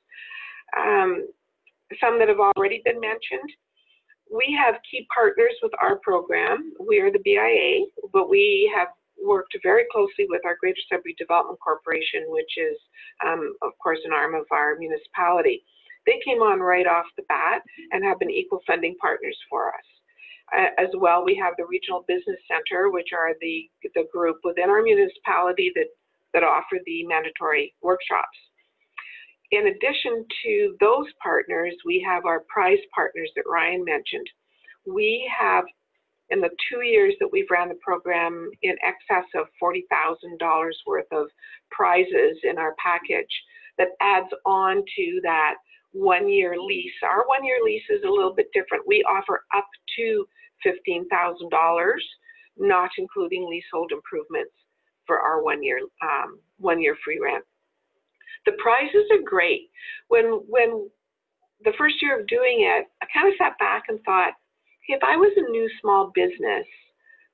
some that have already been mentioned. We have key partners with our program. We are the BIA, but we have worked very closely with our Greater Sudbury Development Corporation, which is, of course, an arm of our municipality. They came on right off the bat and have been equal funding partners for us. As well, we have the Regional Business Center, which are the group within our municipality that offer the mandatory workshops. In addition to those partners, we have our prize partners that Ryan mentioned. We have, in the 2 years that we've ran the program, in excess of $40,000 worth of prizes in our package that adds on to that 1 year lease. Our 1 year lease is a little bit different. We offer up to $15,000, not including leasehold improvements for our 1 year free rent. The prizes are great. When the first year of doing it, I kind of sat back and thought, okay, if I was a new small business,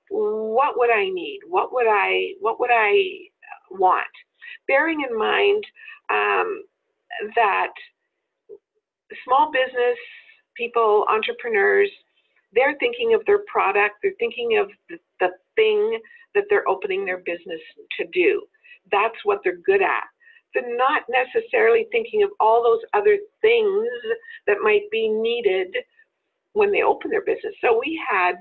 what would I need? What would I want? Bearing in mind that small business people, entrepreneurs, they're thinking of their product, they're thinking of the thing that they're opening their business to do. That's what they're good at. They're not necessarily thinking of all those other things that might be needed when they open their business. So we had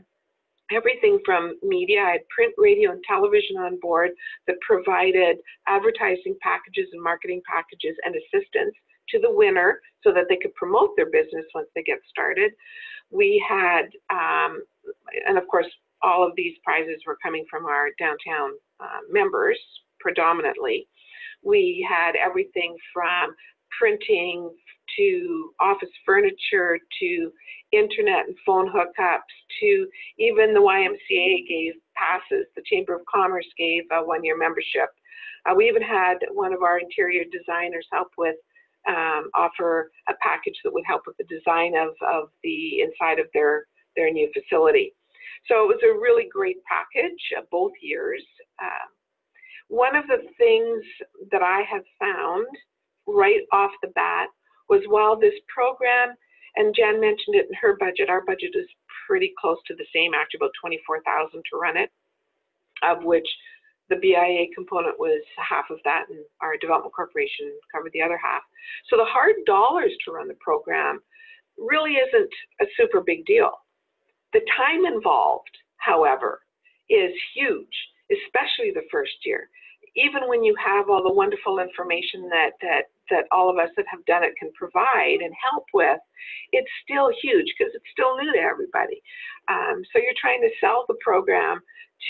everything from media. I had print, radio, and television on board that provided advertising packages and marketing packages and assistance to the winner so that they could promote their business once they get started. We had, and of course, all of these prizes were coming from our downtown members predominantly. We had everything from printing to office furniture to internet and phone hookups to even the YMCA gave passes. The Chamber of Commerce gave a 1 year membership. We even had one of our interior designers help with offer a package that would help with the design of the inside of their new facility. So it was a really great package both years. One of the things that I have found right off the bat was while this program, and Jen mentioned it in her budget, our budget is pretty close to the same, actually about $24,000 to run it, of which the BIA component was half of that and our development corporation covered the other half. So the hard dollars to run the program really isn't a super big deal. The time involved, however, is huge, especially the first year. Even when you have all the wonderful information that all of us that have done it can provide and help with, it's still huge because it's still new to everybody. So you're trying to sell the program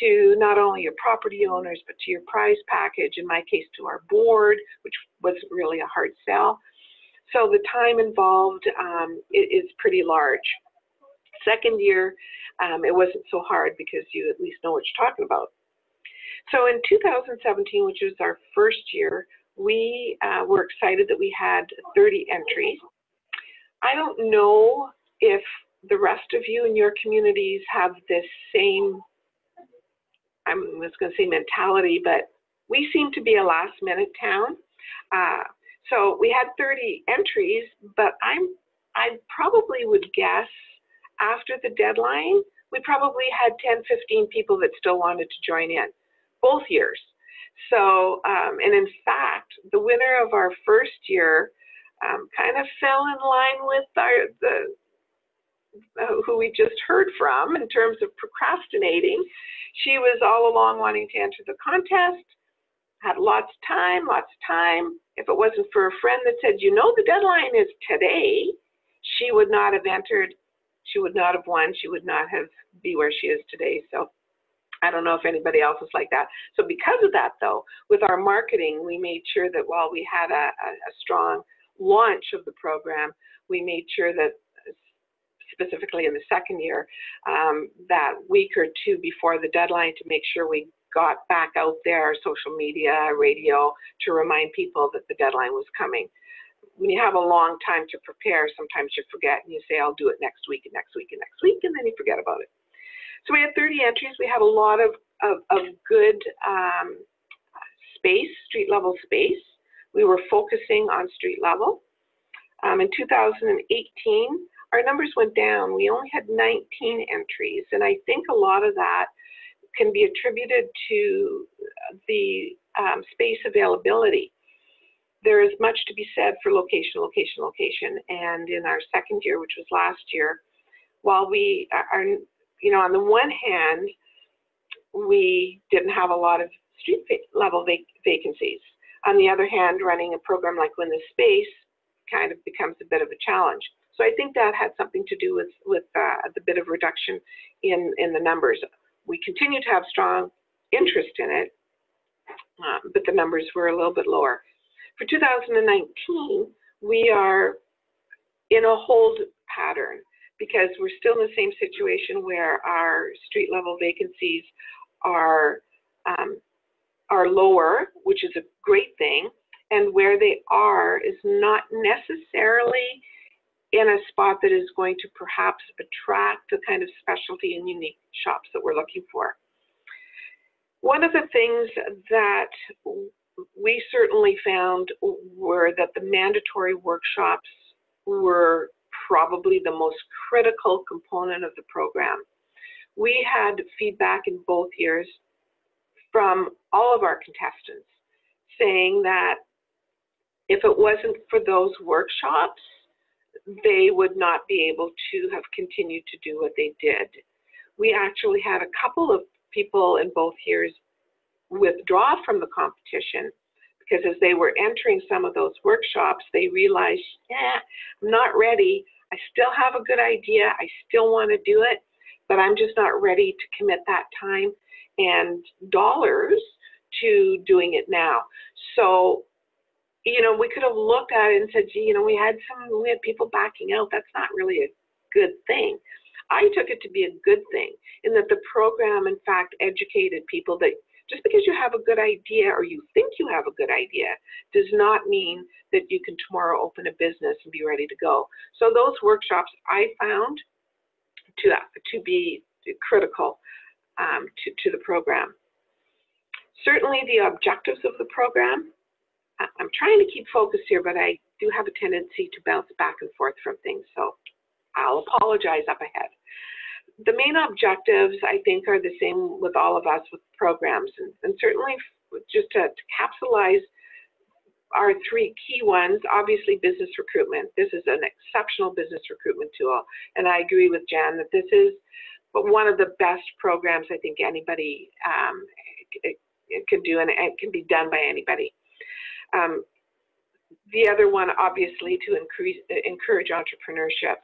to not only your property owners, but to your prize package, in my case to our board, which wasn't really a hard sell. So the time involved is pretty large. Second year, it wasn't so hard because you at least know what you're talking about. So in 2017, which was our first year, we were excited that we had 30 entries. I don't know if the rest of you in your communities have this same, I was going to say mentality, but we seem to be a last minute town. So we had 30 entries, but I probably would guess after the deadline, we probably had 10, 15 people that still wanted to join in, both years. So, and in fact, the winner of our first year kind of fell in line with who we just heard from in terms of procrastinating. She was all along wanting to enter the contest, had lots of time. If it wasn't for a friend that said, you know, the deadline is today, she would not have entered, she would not have won, she would not have be where she is today. So I don't know if anybody else is like that. So because of that, though, with our marketing, we made sure that while we had a strong launch of the program, we made sure that specifically in the second year, that week or two before the deadline, to make sure we got back out there, social media, radio, to remind people that the deadline was coming. When you have a long time to prepare, sometimes you forget and you say, I'll do it next week and next week and next week, and then you forget about it. So we had 30 entries. We had a lot of good space, street level space. We were focusing on street level. In 2018, our numbers went down. We only had 19 entries, and I think a lot of that can be attributed to the space availability. There is much to be said for location, location, location. And in our second year, which was last year, while we are, you know, on the one hand, we didn't have a lot of street level vacancies. On the other hand, running a program like Win the Space kind of becomes a bit of a challenge. So I think that had something to do with the bit of reduction in the numbers. We continue to have strong interest in it, but the numbers were a little bit lower. For 2019, we are in a hold pattern because we're still in the same situation where our street level vacancies are lower, which is a great thing, and where they are is not necessarily in a spot that is going to perhaps attract the kind of specialty and unique shops that we're looking for. One of the things that we certainly found were that the mandatory workshops were probably the most critical component of the program. We had feedback in both years from all of our contestants saying that if it wasn't for those workshops, they would not be able to have continued to do what they did. We actually had a couple of people in both years withdraw from the competition because as they were entering some of those workshops, they realized, I'm not ready. I still have a good idea. I still want to do it, but I'm just not ready to commit that time and dollars to doing it now. So, you know, we could have looked at it and said, gee, you know, we had people backing out. That's not really a good thing. I took it to be a good thing in that the program, in fact, educated people that just because you have a good idea or you think you have a good idea does not mean that you can tomorrow open a business and be ready to go. So those workshops I found to be critical to the program. Certainly the objectives of the program, I'm trying to keep focus here, but I do have a tendency to bounce back and forth from things, so I'll apologize up ahead. The main objectives, I think, are the same with all of us with programs, and certainly just to capsulize our three key ones, obviously business recruitment. This is an exceptional business recruitment tool, and I agree with Jan that this is one of the best programs I think anybody can do, and it can be done by anybody. The other one, obviously, to encourage entrepreneurship.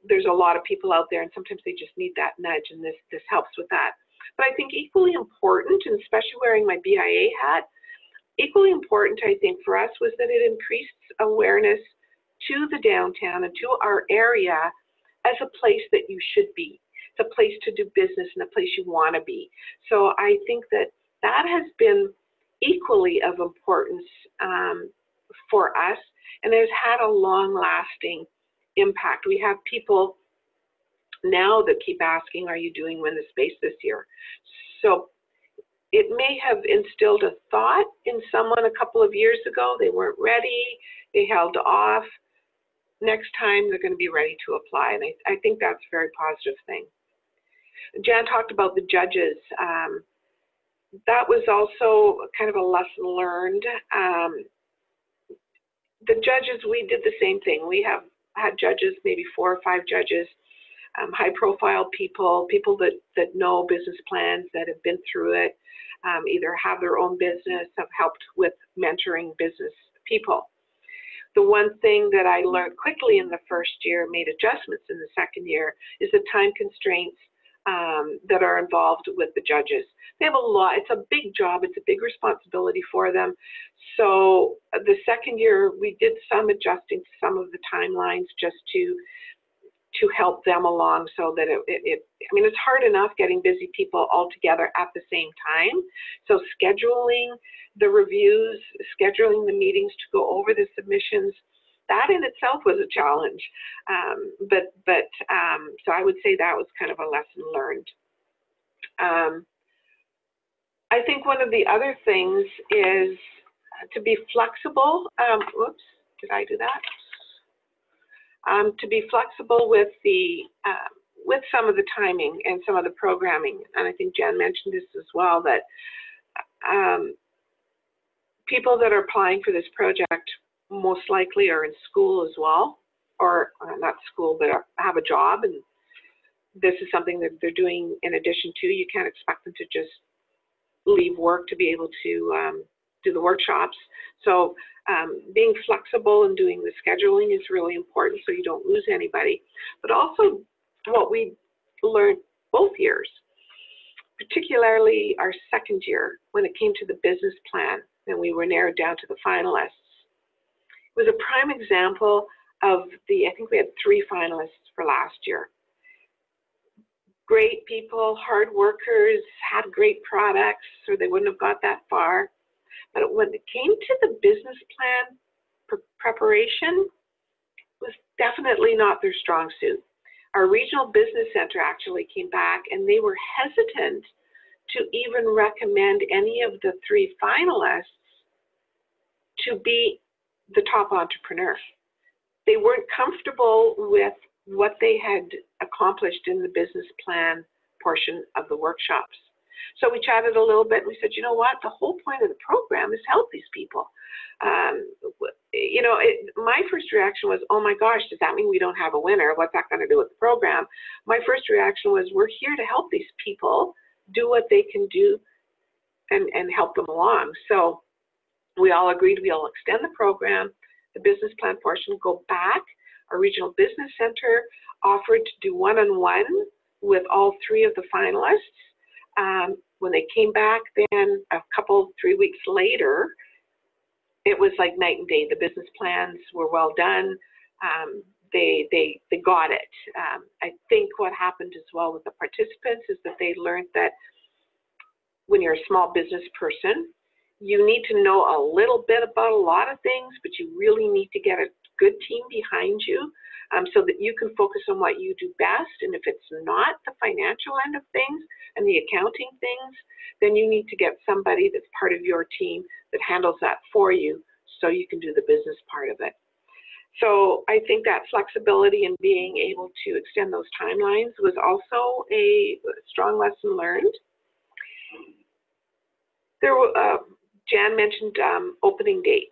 There's a lot of people out there, and sometimes they just need that nudge, and this helps with that. But I think equally important, and especially wearing my BIA hat, equally important, I think, for us was that it increased awareness to the downtown and to our area as a place that you should be. It's a place to do business and a place you want to be. So I think that has been equally of importance for us, and has had a long-lasting impact. We have people now that keep asking, are you doing Win the Space this year? So it may have instilled a thought in someone a couple of years ago. They weren't ready, they held off. Next time they're going to be ready to apply, and I think that's a very positive thing. Jan talked about the judges. That was also kind of a lesson learned. The judges, we did the same thing. We have had judges, maybe 4 or 5 judges, high profile people that know business plans, that have been through it. either have their own business, have helped with mentoring business people. The one thing that I learned quickly in the first year, made adjustments in the second year, is the time constraints that are involved with the judges. They have a lot, it's a big job, it's a big responsibility for them. So the second year, we did some adjusting to some of the timelines just to help them along, so that I mean, it's hard enough getting busy people all together at the same time. So scheduling the reviews, scheduling the meetings to go over the submissions, that in itself was a challenge. So I would say that was kind of a lesson learned. I think one of the other things is to be flexible. Whoops, did I do that? To be flexible with some of the timing and some of the programming. And I think Jan mentioned this as well, that people that are applying for this project most likely are in school as well, or not school, but have a job, and this is something that they're doing in addition to. You can't expect them to just leave work to be able to do the workshops. So being flexible and doing the scheduling is really important, so you don't lose anybody. But also what we learned both years, particularly our second year, when it came to the business plan and we were narrowed down to the finalists, was a prime example of I think we had 3 finalists for last year. Great people, hard workers, had great products, or they wouldn't have got that far. But when it came to the business plan preparation, it was definitely not their strong suit. Our regional business center actually came back, and they were hesitant to even recommend any of the 3 finalists to be the top entrepreneur. They weren't comfortable with what they had accomplished in the business plan portion of the workshops. So we chatted a little bit, and we said, you know what, the whole point of the program is help these people. My first reaction was, oh my gosh, does that mean we don't have a winner? What's that going to do with the program? My first reaction was, we're here to help these people do what they can do and help them along. So we all agreed we'll extend the program, the business plan portion, go back. Our regional business center offered to do one-on-one with all 3 of the finalists. When they came back, then 3 weeks later, it was like night and day. The business plans were well done. They got it. I think what happened as well with the participants is that they learned that when you're a small business person, you need to know a little bit about a lot of things, but you really need to get a good team behind you so that you can focus on what you do best. And if it's not the financial end of things and the accounting things, then you need to get somebody that's part of your team that handles that for you so you can do the business part of it. So I think that flexibility and being able to extend those timelines was also a strong lesson learned. Jan mentioned opening date.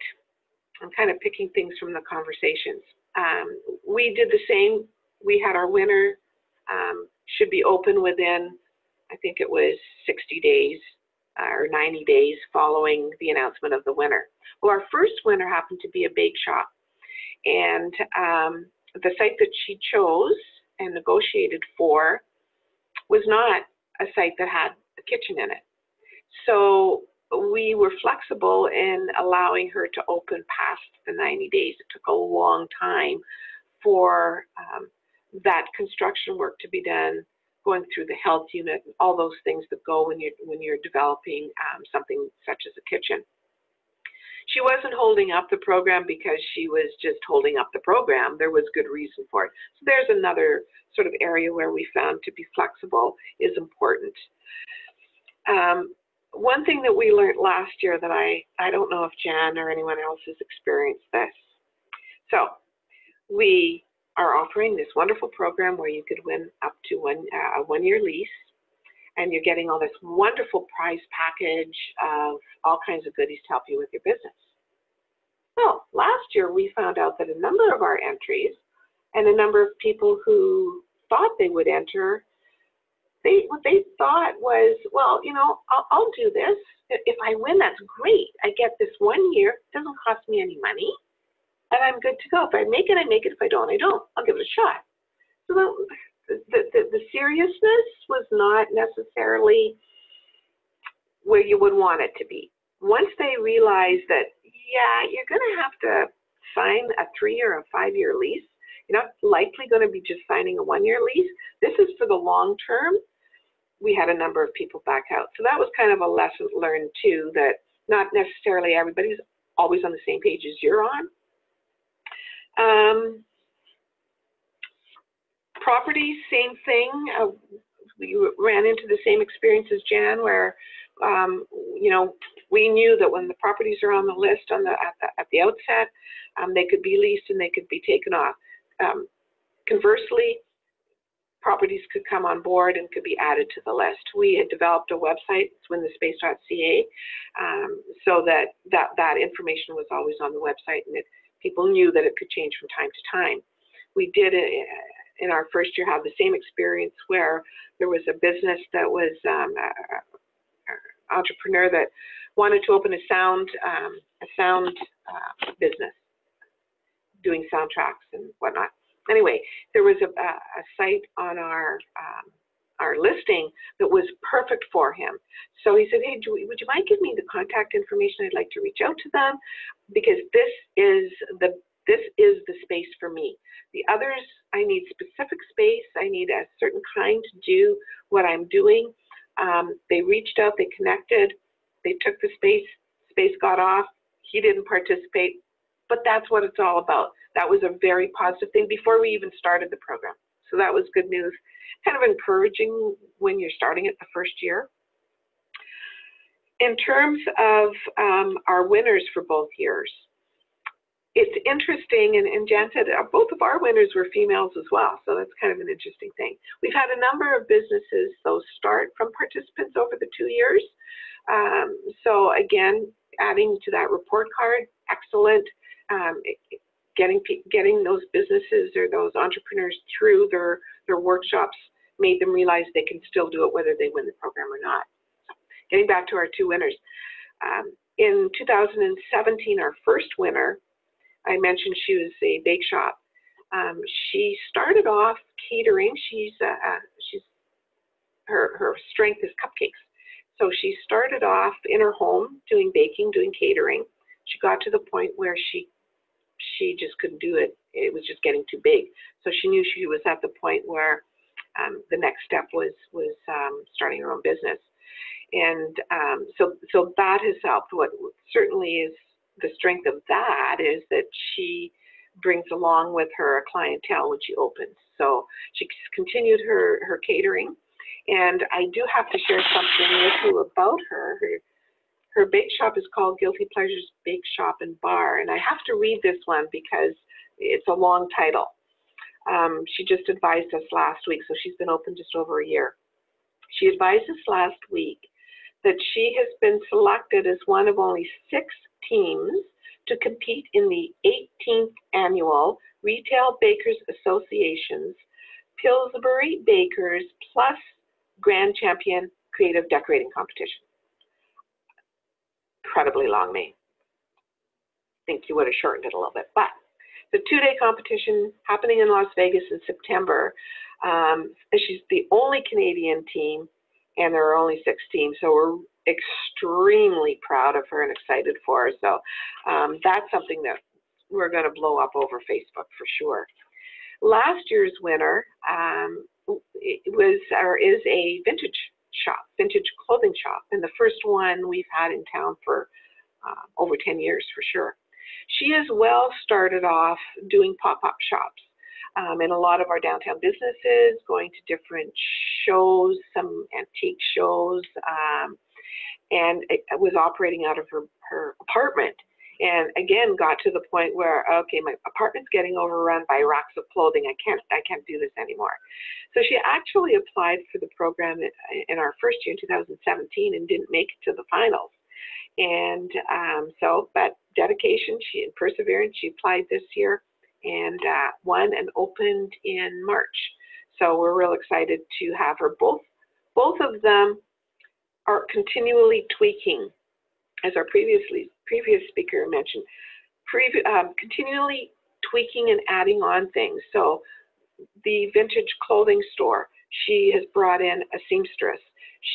I'm kind of picking things from the conversations. We did the same. We had our winner should be open within, I think it was 60 days or 90 days following the announcement of the winner. Well, our first winner happened to be a bake shop. And the site that she chose and negotiated for was not a site that had a kitchen in it. So we were flexible in allowing her to open past the 90 days. It took a long time for that construction work to be done, going through the health unit, and all those things that go when you're developing something such as a kitchen. She wasn't holding up the program because she was just holding up the program. There was good reason for it. So there's another sort of area where we found to be flexible is important. One thing that we learned last year that I don't know if Jan or anyone else has experienced this. So we are offering this wonderful program where you could win up to a one-year lease, and you're getting all this wonderful prize package of all kinds of goodies to help you with your business. Well, last year we found out that a number of our entries and a number of people who thought they would enter what they thought was, well, you know, I'll do this. If I win, that's great. I get this 1 year, it doesn't cost me any money, and I'm good to go. If I make it, I make it. If I don't, I don't. I'll give it a shot. So the seriousness was not necessarily where you would want it to be. Once they realized that, yeah, you're going to have to sign a 3 or a 5 year lease. You're not likely going to be just signing a 1 year lease. This is for the long term. We had a number of people back out. So that was kind of a lesson learned too, that not necessarily everybody's always on the same page as you're on. Property, same thing. We ran into the same experience as Jan, where you know, we knew that when the properties are on the list at the outset, they could be leased and they could be taken off. Conversely, properties could come on board and could be added to the list. We had developed a website, it's winthespace.ca, so that information was always on the website, and people knew that it could change from time to time. We did in our first year have the same experience where there was a business that was entrepreneur that wanted to open a sound business, doing soundtracks and whatnot. Anyway, there was a site on our listing that was perfect for him. So he said, hey, would you mind giving me the contact information? I'd like to reach out to them, because this is the space for me. The others, I need specific space. I need a certain kind to do what I'm doing. They reached out, they connected, they took the space got off. He didn't participate, but that's what it's all about. That was a very positive thing before we even started the program. So that was good news. Kind of encouraging when you're starting it the first year. In terms of our winners for both years, it's interesting, and Jan said both of our winners were females as well, so that's kind of an interesting thing. We've had a number of businesses, though, start from participants over the 2 years. So again, adding to that report card, excellent. Getting those businesses or those entrepreneurs through their workshops made them realize they can still do it whether they win the program or not. So getting back to our two winners. In 2017, our first winner, I mentioned she was a bake shop. She started off catering. Her strength is cupcakes. So she started off in her home doing baking, doing catering. She got to the point where she just couldn't do it. It was just getting too big. So she knew she was at the point where the next step was starting her own business. And so that has helped. What certainly is the strength of that is that she brings along with her a clientele when she opens. So she continued her catering. And I do have to share something with you about her. Her bake shop is called Guilty Pleasures Bake Shop and Bar. And I have to read this one because it's a long title. She just advised us last week, so she's been open just over a year. She advised us last week that she has been selected as one of only 6 teams to compete in the 18th annual Retail Bakers Association's Pillsbury Bakers Plus Grand Champion Creative Decorating Competition. Incredibly long name. I think you would have shortened it a little bit, but the 2-day competition happening in Las Vegas in September. She's the only Canadian team, and there are only 6 teams, so we're extremely proud of her and excited for her. So that's something that we're going to blow up over Facebook for sure. Last year's winner is a vintage shop, vintage clothing shop, and the first one we've had in town for over 10 years for sure. She as well started off doing pop-up shops in a lot of our downtown businesses, going to different shows, some antique shows, and it was operating out of her apartment. And again, got to the point where, okay, my apartment's getting overrun by racks of clothing. I can't do this anymore. So she actually applied for the program in our first year in 2017 and didn't make it to the finals. And but dedication, and perseverance, she applied this year and won and opened in March. So we're real excited to have her both both of them are continually tweaking, as our previous speaker mentioned, continually tweaking and adding on things. So the vintage clothing store, she has brought in a seamstress.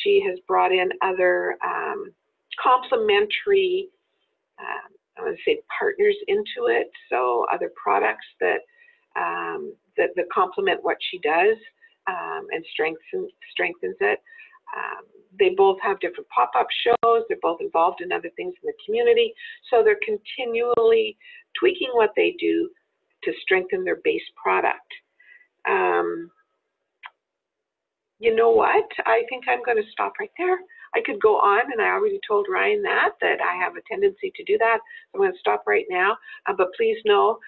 She has brought in other complementary, I would say, partners into it. So other products that that complement what she does and strengthens it. They both have different pop-up shows. They're both involved in other things in the community. So they're continually tweaking what they do to strengthen their base product. You know what? I think I'm going to stop right there. I could go on, and I already told Ryan that I have a tendency to do that. I'm going to stop right now. But please know,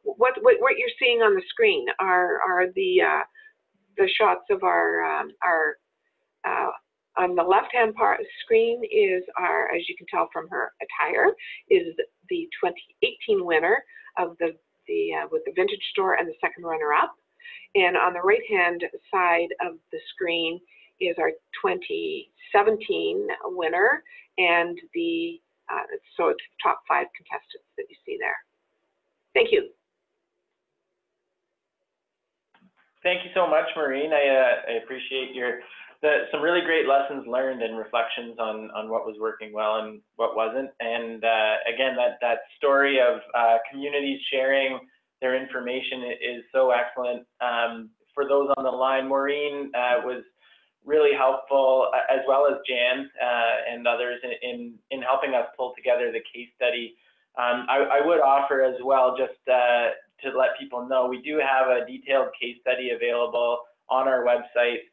what you're seeing on the screen are the shots of our on the left-hand part of the screen is our, as you can tell from her attire, is the 2018 winner of the with the vintage store and the second runner-up. And on the right-hand side of the screen is our 2017 winner and the so it's top 5 contestants that you see there. Thank you. Thank you so much, Maureen. I appreciate some really great lessons learned and reflections on what was working well and what wasn't. And again, that story of communities sharing their information is so excellent. For those on the line, Maureen was really helpful, as well as Jan and others in helping us pull together the case study. I would offer as well, just to let people know, we do have a detailed case study available on our website.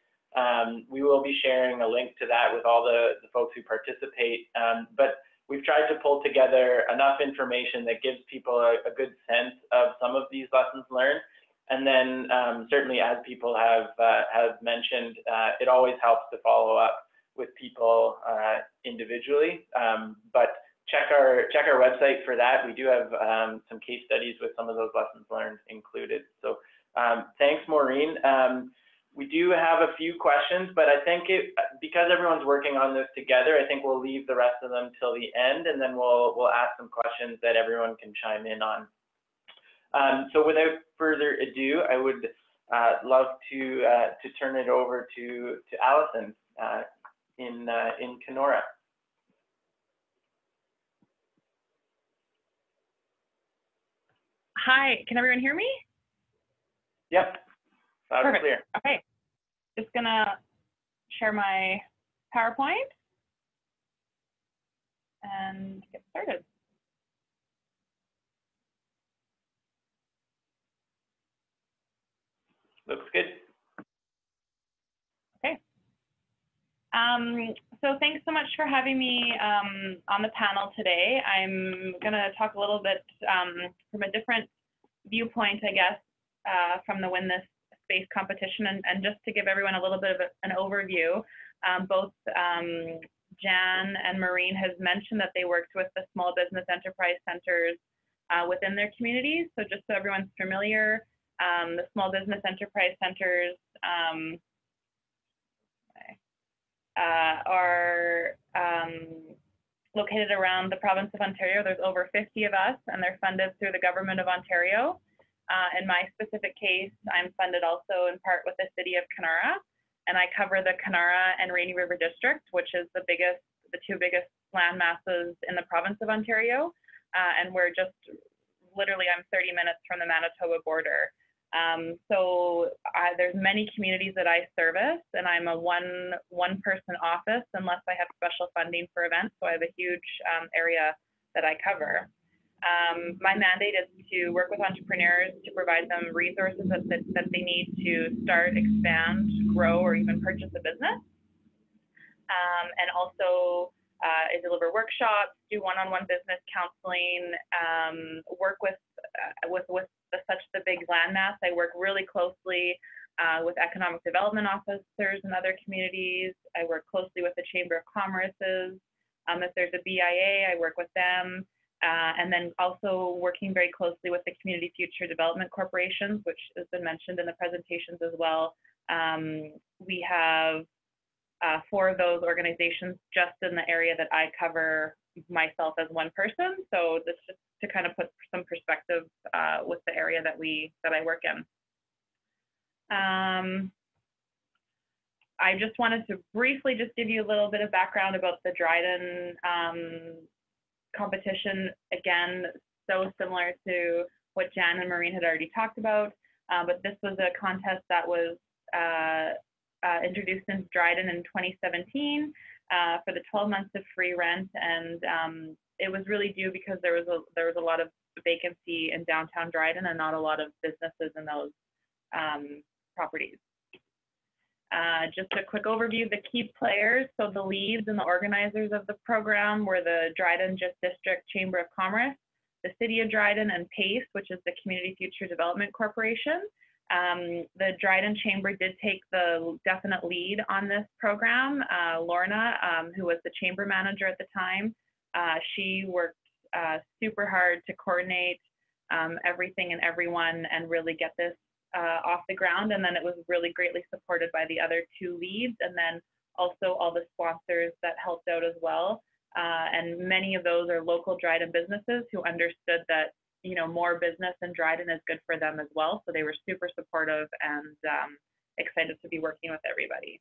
We will be sharing a link to that with all the folks who participate. But we've tried to pull together enough information that gives people a good sense of some of these lessons learned. And then certainly, as people have mentioned, it always helps to follow up with people individually. But check our website for that. We do have some case studies with some of those lessons learned included. So thanks, Maureen. We do have a few questions, but I think because everyone's working on this together, I think we'll leave the rest of them till the end, and then we'll ask some questions that everyone can chime in on. So without further ado, I would love to turn it over to Allison in Kenora. Hi, can everyone hear me? Yep, loud and clear. Okay, just gonna share my PowerPoint and get started. Looks good. Okay. So thanks so much for having me on the panel today. I'm gonna talk a little bit from a different viewpoint, I guess, from the Win This Space competition, and just to give everyone a little bit of an overview. Both Jan and Maureen has mentioned that they worked with the small business enterprise centers within their communities. So just so everyone's familiar, the small business enterprise centers are located around the province of Ontario. There's over 50 of us, and they're funded through the government of Ontario. In my specific case, I'm funded also in part with the city of Kenora, and I cover the Kenora and Rainy River District, which is the two biggest land masses in the province of Ontario. And we're just literally, I'm 30 minutes from the Manitoba border. So there's many communities that I service, and I'm a one-person office unless I have special funding for events. So I have a huge area that I cover. My mandate is to work with entrepreneurs to provide them resources that they need to start, expand, grow, or even purchase a business. And also I deliver workshops, do one-on-one business counseling, work with such the big landmass. I work really closely with economic development officers in other communities. I work closely with the Chamber of Commerce's. If there's a BIA, I work with them. And then also working very closely with the Community Future Development Corporations, which has been mentioned in the presentations as well. We have for those organizations just in the area that I cover myself as one person. So this just to kind of put some perspective with the area that I work in. I just wanted to briefly just give you a little bit of background about the Dryden competition. Again, so similar to what Jan and Maureen had already talked about, but this was a contest that was introduced into Dryden in 2017 for the 12 months of free rent, and it was really due because there was a lot of vacancy in downtown Dryden and not a lot of businesses in those properties. Just a quick overview, the key players, so the leads and the organizers of the program were the Dryden District Chamber of Commerce, the City of Dryden, and PACE, which is the Community Future Development Corporation. The Dryden Chamber did take the definite lead on this program. Lorna, who was the chamber manager at the time, she worked super hard to coordinate everything and everyone and really get this off the ground, and then it was really greatly supported by the other two leads, and then also all the sponsors that helped out as well. And many of those are local Dryden businesses who understood that, you know, more business in Dryden is good for them as well. So they were super supportive and excited to be working with everybody.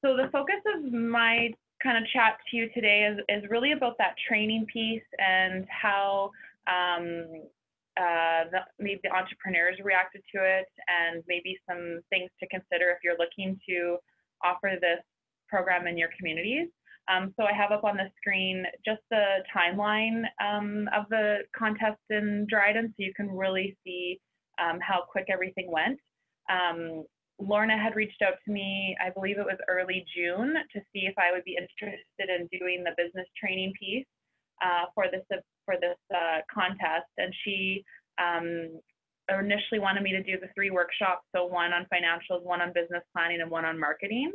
So the focus of my kind of chat to you today is really about that training piece and how maybe the entrepreneurs reacted to it, and maybe some things to consider if you're looking to offer this program in your communities. So I have up on the screen just the timeline of the contest in Dryden, so you can really see how quick everything went. Lorna had reached out to me, I believe it was early June, to see if I would be interested in doing the business training piece for this contest, and she initially wanted me to do the 3 workshops, so one on financials, one on business planning, and one on marketing.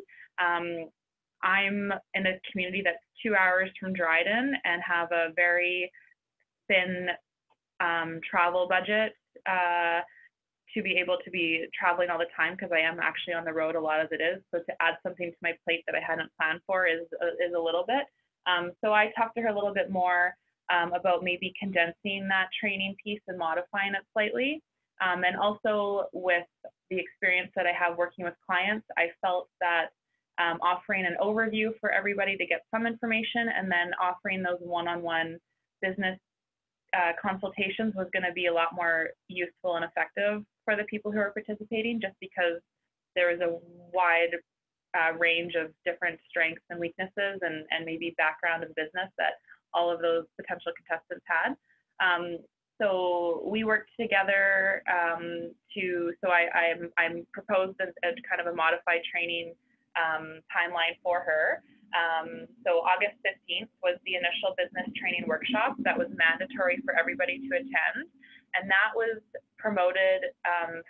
I'm in a community that's 2 hours from Dryden and have a very thin travel budget to be able to be traveling all the time, because I am actually on the road a lot as it is. So to add something to my plate that I hadn't planned for is a little bit. So I talked to her a little bit more about maybe condensing that training piece and modifying it slightly. And also with the experience that I have working with clients, I felt that offering an overview for everybody to get some information, and then offering those one-on-one business consultations was going to be a lot more useful and effective for the people who are participating, just because there is a wide range of different strengths and weaknesses and maybe background of business that all of those potential contestants had. So we worked together I'm proposed as kind of a modified training timeline for her. So August 15th was the initial business training workshop that was mandatory for everybody to attend. And that was promoted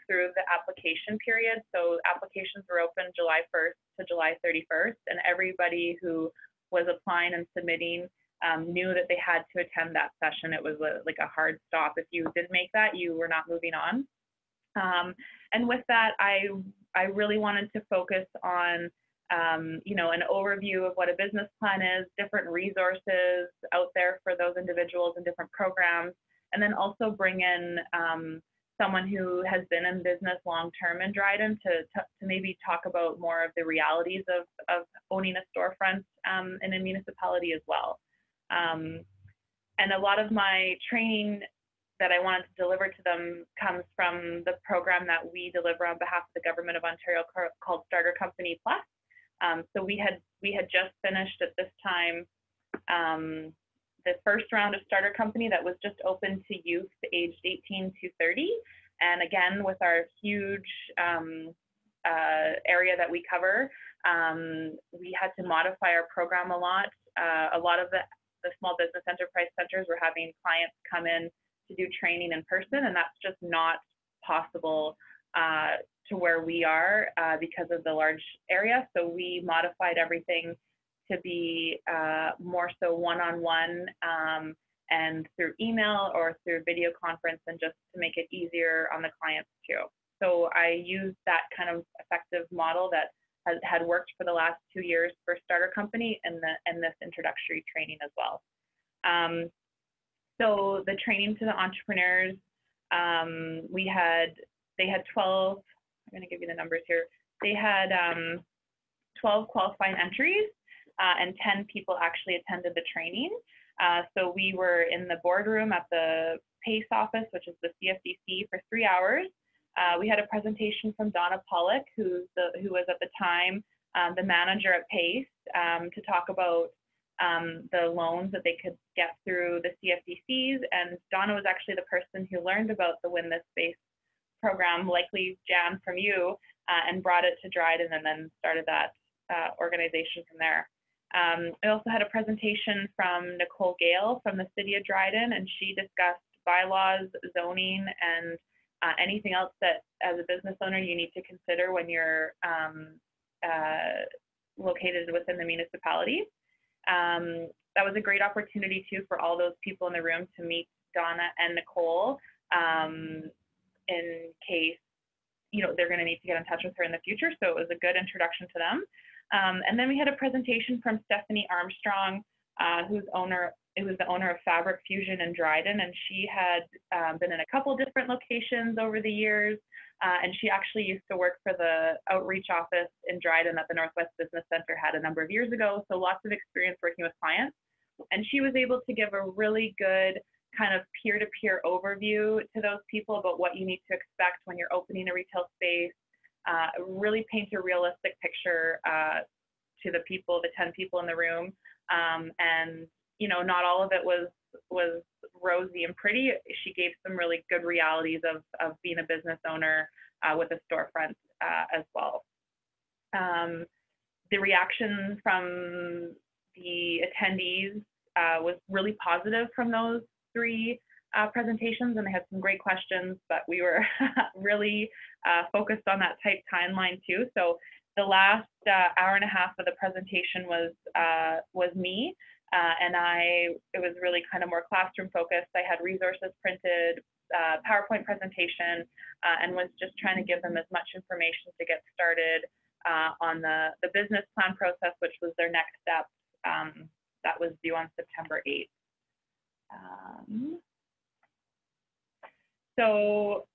through the application period. So applications were open July 1st to July 31st, and everybody who was applying and submitting knew that they had to attend that session. It was like a hard stop. If you didn't make that, you were not moving on. And with that, I really wanted to focus on you know, an overview of what a business plan is, different resources out there for those individuals and different programs, and then also bring in someone who has been in business long-term in Dryden to maybe talk about more of the realities of owning a storefront in a municipality as well. And a lot of my training that I wanted to deliver to them comes from the program that we deliver on behalf of the Government of Ontario called Starter Company Plus. So we had just finished at this time the first round of Starter Company that was just open to youth aged 18 to 30. And again, with our huge area that we cover, we had to modify our program a lot. A lot of the small business enterprise centers were having clients come in to do training in person, and that's just not possible to where we are because of the large area. So we modified everything to be more so one-on-one and through email or through video conference, and just to make it easier on the clients too. So I used that kind of effective model that had worked for the last 2 years for Starter Company and this introductory training as well. So the training to the entrepreneurs, they had 12, I'm going to give you the numbers here. They had 12 qualifying entries and 10 people actually attended the training. So we were in the boardroom at the PACE office, which is the CFDC, for 3 hours. We had a presentation from Donna Pollock, who was at the time the manager at PACE, to talk about the loans that they could get through the CFDCs. And Donna was actually the person who learned about the Win This Space program, likely Jan from you, and brought it to Dryden and then started that organization from there. I also had a presentation from Nicole Gale from the City of Dryden, and she discussed bylaws, zoning, and anything else that as a business owner you need to consider when you're located within the municipality. That was a great opportunity too for all those people in the room to meet Donna and Nicole in case they're going to need to get in touch with her in the future. So it was a good introduction to them. And then we had a presentation from Stephanie Armstrong, who's the owner of Fabric Fusion in Dryden, and she had been in a couple different locations over the years, and she actually used to work for the outreach office in Dryden that the Northwest Business Center had a number of years ago, so lots of experience working with clients. And she was able to give a really good kind of peer-to-peer overview to those people about what you need to expect when you're opening a retail space, really paint a realistic picture to the people, the 10 people in the room. And not all of it was rosy and pretty. She gave some really good realities of being a business owner with a storefront as well. The reaction from the attendees was really positive from those 3 presentations, and they had some great questions, but we were really focused on that tight timeline too. So the last hour and a half of the presentation was me. And it was really kind of more classroom focused. I had resources printed, PowerPoint presentation, and was just trying to give them as much information to get started on the business plan process, which was their next step. That was due on September 8th. So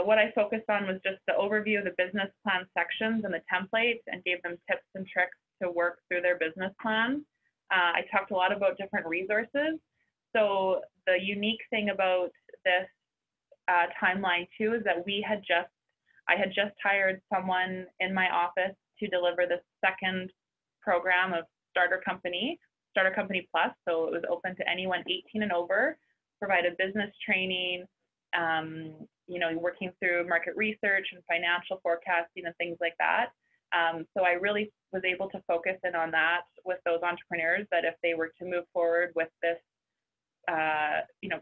what I focused on was just the overview of the business plan sections and the templates, and gave them tips and tricks to work through their business plan. I talked a lot about different resources. So the unique thing about this timeline too is that I had just hired someone in my office to deliver the second program of Starter Company Plus. So it was open to anyone 18 and over, provided business training, working through market research and financial forecasting and things like that. So I really was able to focus in on that with those entrepreneurs, that if they were to move forward with this,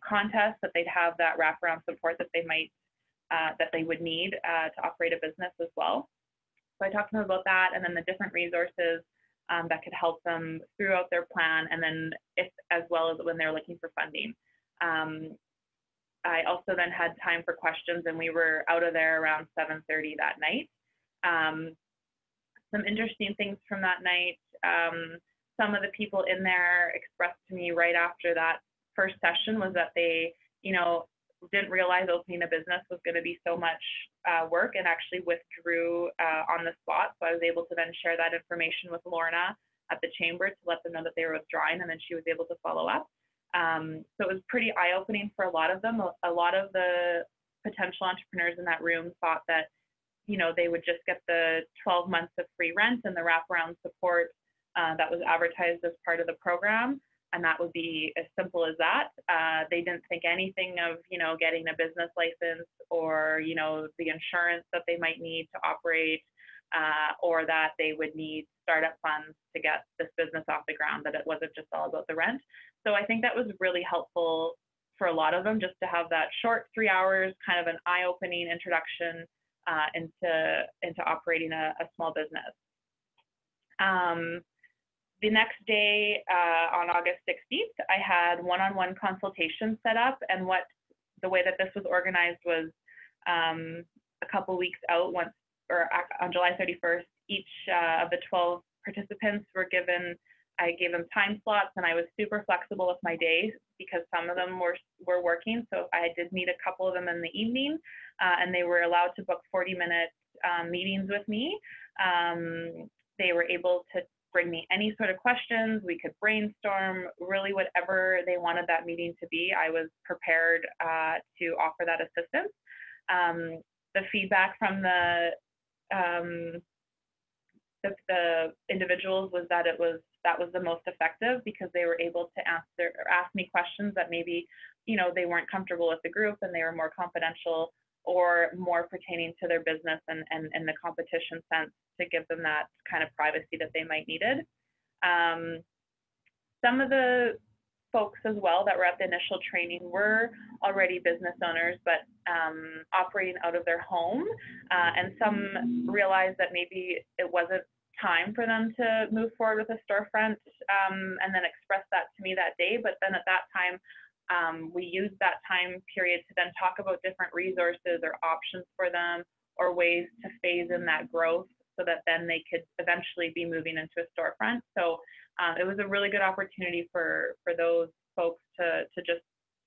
contest, that they'd have that wraparound support that they would need to operate a business as well. So I talked to them about that, and then the different resources that could help them throughout their plan, and then as well as when they're looking for funding. I also then had time for questions, and we were out of there around 7:30 that night. Some interesting things from that night. Some of the people in there expressed to me right after that first session was that they, didn't realize opening a business was going to be so much work, and actually withdrew on the spot. So I was able to then share that information with Lorna at the chamber to let them know that they were withdrawing, and then she was able to follow up. So it was pretty eye-opening for a lot of them. A lot of the potential entrepreneurs in that room thought that they would just get the 12 months of free rent and the wraparound support that was advertised as part of the program, and that would be as simple as that. They didn't think anything of, getting a business license or, the insurance that they might need to operate, or that they would need startup funds to get this business off the ground, that it wasn't just all about the rent. So I think that was really helpful for a lot of them, just to have that short 3 hours, kind of an eye-opening introduction into operating a small business. The next day, on August 16th, I had one-on-one consultations set up, and the way that this was organized was a couple weeks out, on July 31st, each of the 12 participants I gave them time slots, and I was super flexible with my days because some of them were working. So I did meet a couple of them in the evening, and they were allowed to book 40-minute meetings with me. They were able to bring me any sort of questions. We could brainstorm, really whatever they wanted that meeting to be. I was prepared to offer that assistance. The feedback from the individuals was that that was the most effective because they were able to ask me questions that maybe, they weren't comfortable with the group and they were more confidential or more pertaining to their business and the competition sense to give them that kind of privacy that they might needed. Some of the folks as well that were at the initial training were already business owners, but operating out of their home. And some realized that maybe it wasn't time for them to move forward with a storefront, and then expressed that to me that day. But then at that time, we used that time period to then talk about different resources or options for them or ways to phase in that growth so that then they could eventually be moving into a storefront. So it was a really good opportunity for those folks to just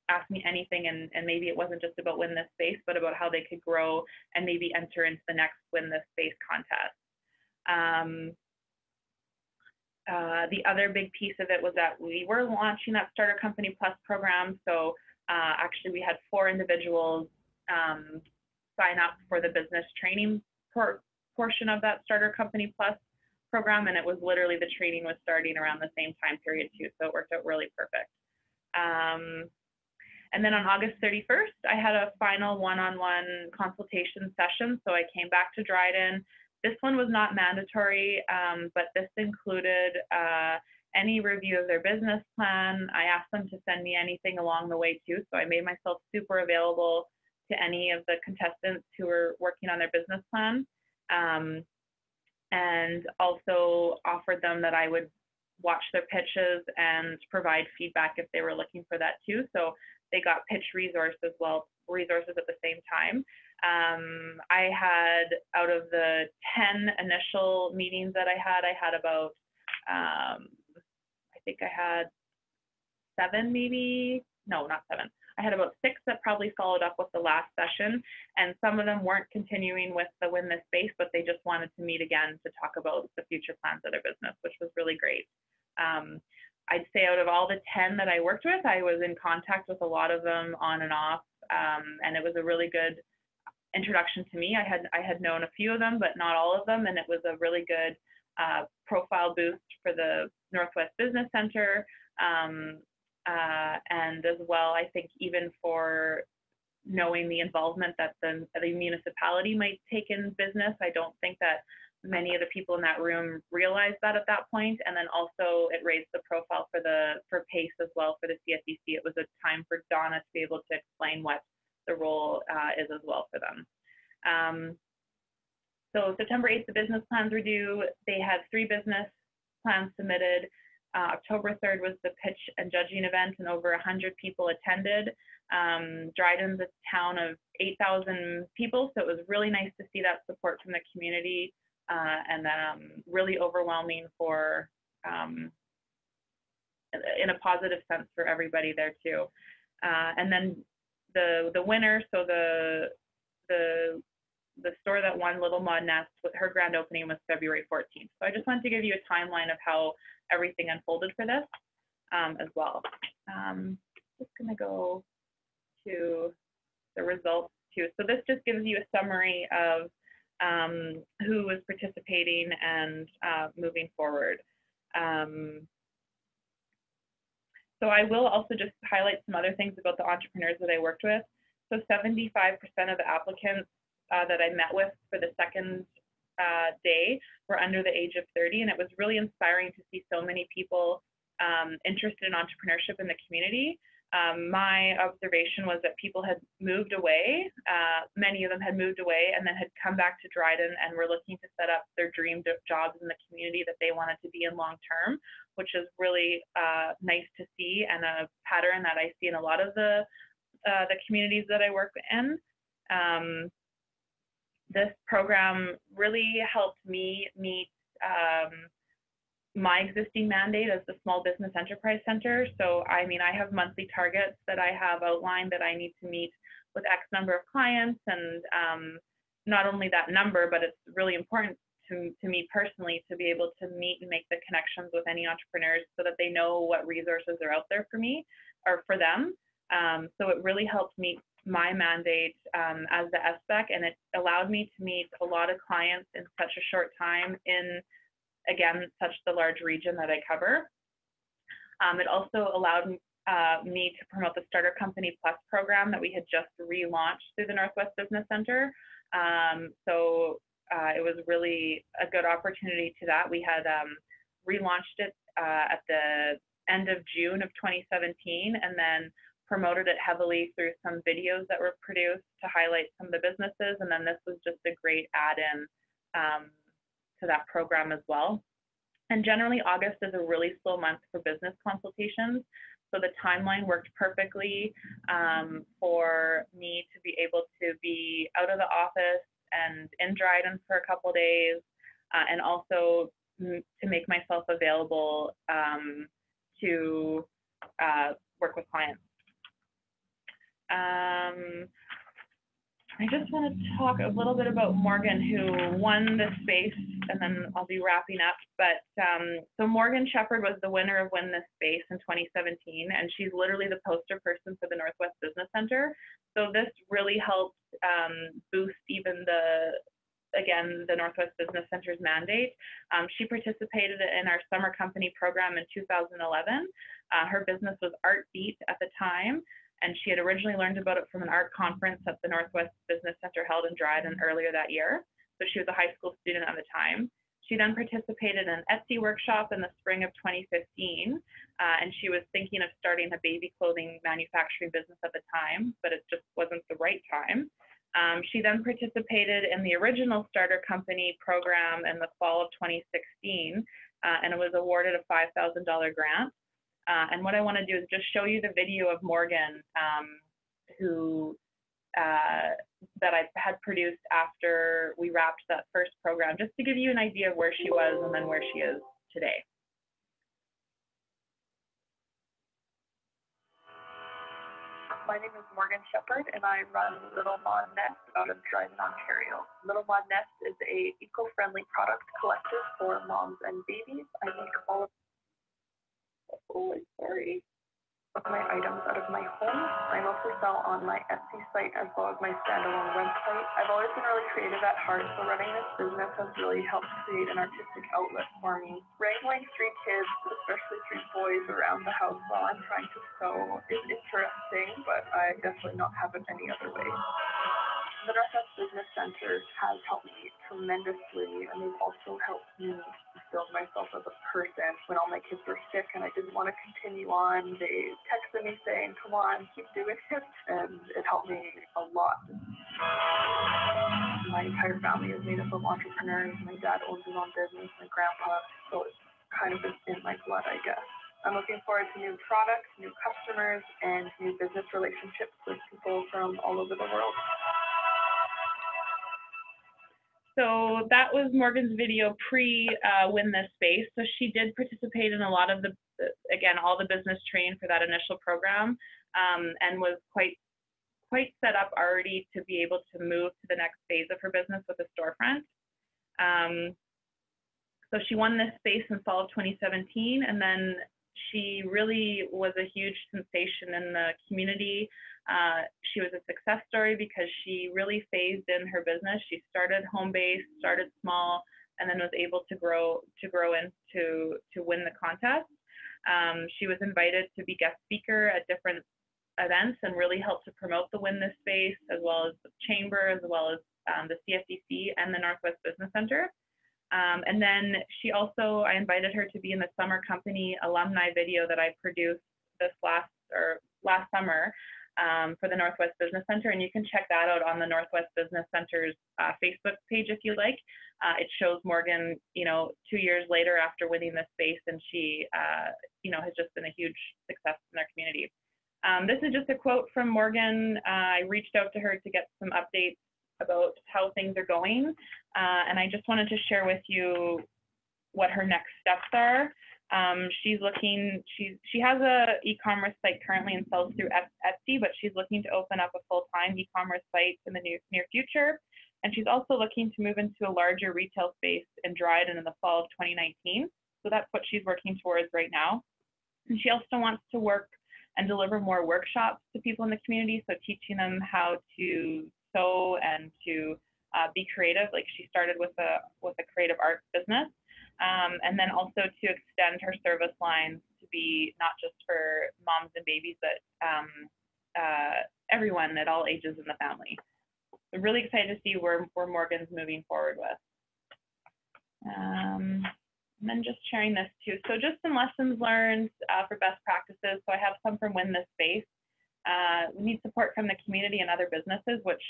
ask me anything, and maybe it wasn't just about Win This Space, but about how they could grow and maybe enter into the next Win This Space contest. The other big piece of it was that we were launching that Starter Company Plus program. So actually we had 4 individuals sign up for the business training portion of that Starter Company Plus program, and it was literally the training was starting around the same time period too, so it worked out really perfect. And then on August 31st, I had a final one-on-one consultation session. So I came back to Dryden. This one was not mandatory, but this included any review of their business plan. I asked them to send me anything along the way too. So I made myself super available to any of the contestants who were working on their business plan, and also offered them that I would watch their pitches and provide feedback if they were looking for that too. So they got pitch resources at the same time. I had, out of the 10 initial meetings that I had about, I think I had 7 maybe, no, not 7. I had about 6 that probably followed up with the last session, and some of them weren't continuing with the Win This Space, but they just wanted to meet again to talk about the future plans of their business, which was really great. I'd say out of all the 10 that I worked with, I was in contact with a lot of them on and off, and it was a really good introduction to me. I had known a few of them, but not all of them, and it was a really good profile boost for the Northwest Business Center, and as well, I think even for knowing the involvement that the municipality might take in business. I don't think that many of the people in that room realized that at that point. And then also it raised the profile for PACE as well for the CSEC. It was a time for Donna to be able to explain what the role is as well for them. So September 8th, the business plans were due. They had 3 business plans submitted. October 3rd was the pitch and judging event, and over 100 people attended. Dryden's a town of 8,000 people, so it was really nice to see that support from the community, and really overwhelming for, in a positive sense for everybody there too. And then the winner, so the store that won Little Mod Nest, her grand opening was February 14th. So I just wanted to give you a timeline of how everything unfolded for this as well. Just gonna go to the results too. So this just gives you a summary of who was participating and moving forward. So I will also just highlight some other things about the entrepreneurs that I worked with. So 75% of the applicants that I met with for the second day were under the age of 30, and it was really inspiring to see so many people interested in entrepreneurship in the community. My observation was that people had moved away, many of them had moved away and then had come back to Dryden and were looking to set up their dream jobs in the community that they wanted to be in long term, which is really nice to see, and a pattern that I see in a lot of the communities that I work in. this program really helped me meet my existing mandate as the Small Business Enterprise Center. So, I mean, I have monthly targets that I have outlined that I need to meet with X number of clients, and not only that number, but it's really important to me personally to be able to meet and make the connections with any entrepreneurs so that they know what resources are out there for me or for them. So it really helped meet my mandate as the SBEC, and it allowed me to meet a lot of clients in such a short time in, again, such the large region that I cover. It also allowed me to promote the Starter Company Plus program that we had just relaunched through the Northwest Business Center. So it was really a good opportunity to that. We had relaunched it at the end of June of 2017, and then promoted it heavily through some videos that were produced to highlight some of the businesses. And then this was just a great add-in to that program as well. And generally, August is a really slow month for business consultations. So the timeline worked perfectly for me to be able to be out of the office and in Dryden for a couple days, and also to make myself available to work with clients. I just want to talk a little bit about Morgan, who won this space, and then I'll be wrapping up. But so Morgan Shepherd was the winner of Win This Space in 2017, and she's literally the poster person for the Northwest Business Center. So this really helped boost even the Northwest Business Center's mandate. She participated in our summer company program in 2011. Her business was Art Beat at the time, and she had originally learned about it from an art conference that the Northwest Business Center held in Dryden earlier that year. So she was a high school student at the time. She then participated in an Etsy workshop in the spring of 2015, and she was thinking of starting a baby clothing manufacturing business at the time, but it just wasn't the right time. She then participated in the original Starter Company program in the fall of 2016, and it was awarded a $5,000 grant. And what I want to do is just show you the video of Morgan, that I had produced after we wrapped that first program, just to give you an idea of where she was and then where she is today. My name is Morgan Shepherd, and I run Little Mod Nest out of Dryden, Ontario. Little Mod Nest is a eco-friendly product collective for moms and babies. I make all of my items out of my home. I mostly sell on my Etsy site as well as my standalone website. I've always been really creative at heart, so running this business has really helped create an artistic outlet for me. Wrangling 3 kids, especially 3 boys, around the house while I'm trying to sew is interesting, but I definitely not have it any other way. The Northwest Business Center has helped me tremendously, and they've also helped me build myself as a person. When all my kids were sick and I didn't want to continue on, they texted me saying, come on, keep doing it, and it helped me a lot. My entire family is made up of entrepreneurs. My dad owns his own business, my grandpa, so it's kind of in my blood, I guess. I'm looking forward to new products, new customers, and new business relationships with people from all over the world. So that was Morgan's video pre-Win This Space. So she did participate in a lot of the, again, all the business training for that initial program, and was quite set up already to be able to move to the next phase of her business with a storefront. So she won this space in fall of 2017, and then she really was a huge sensation in the community. She was a success story because she really phased in her business. She started home-based, started small, and then was able to grow into to win the contest. She was invited to be guest speaker at different events and really helped to promote the Win This Space, as well as the Chamber, as well as the CFDC and the Northwest Business Center. And then I invited her to be in the Summer Company alumni video that I produced this last summer for the Northwest Business Center, and you can check that out on the Northwest Business Center's Facebook page if you like. It shows Morgan, 2 years later after winning this space, and she, has just been a huge success in our community. This is just a quote from Morgan. I reached out to her to get some updates about how things are going. And I just wanted to share with you what her next steps are. She has a e-commerce site currently and sells through Etsy, but she's looking to open up a full-time e-commerce site in the near future. And she's also looking to move into a larger retail space in Dryden in the fall of 2019. So that's what she's working towards right now. And she also wants to work and deliver more workshops to people in the community. So teaching them how to sew and to be creative. Like she started with a creative arts business. And then also to extend her service lines to be not just for moms and babies, but everyone at all ages in the family. I'm really excited to see where Morgan's moving forward with. And then just sharing this too. So just some lessons learned for best practices. So I have some from Win This Space. We need support from the community and other businesses, which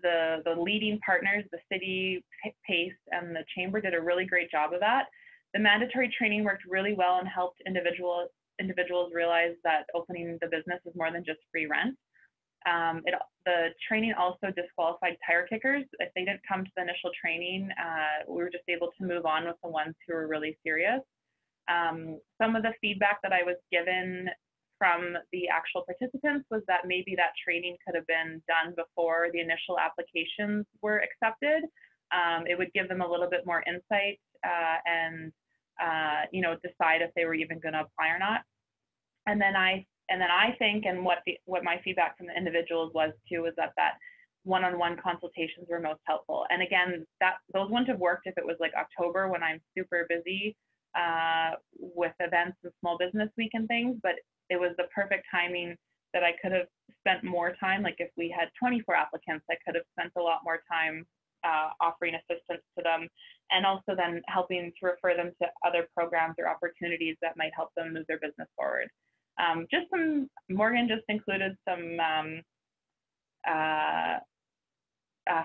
the leading partners, the city, PACE, and the chamber did a really great job of that. The mandatory training worked really well and helped individuals realize that opening the business is more than just free rent. The training also disqualified tire kickers. If they didn't come to the initial training, we were just able to move on with the ones who were really serious. Some of the feedback that I was given from the actual participants was that maybe that training could have been done before the initial applications were accepted. It would give them a little bit more insight and decide if they were even going to apply or not. And then I think, and what my feedback from the individuals was too, was that one-on-one consultations were most helpful. And again, those wouldn't have worked if it was like October when I'm super busy with events and small business week and things, but it was the perfect timing that I could have spent more time. Like if we had 24 applicants, I could have spent a lot more time offering assistance to them, and also then helping to refer them to other programs or opportunities that might help them move their business forward. Morgan just included some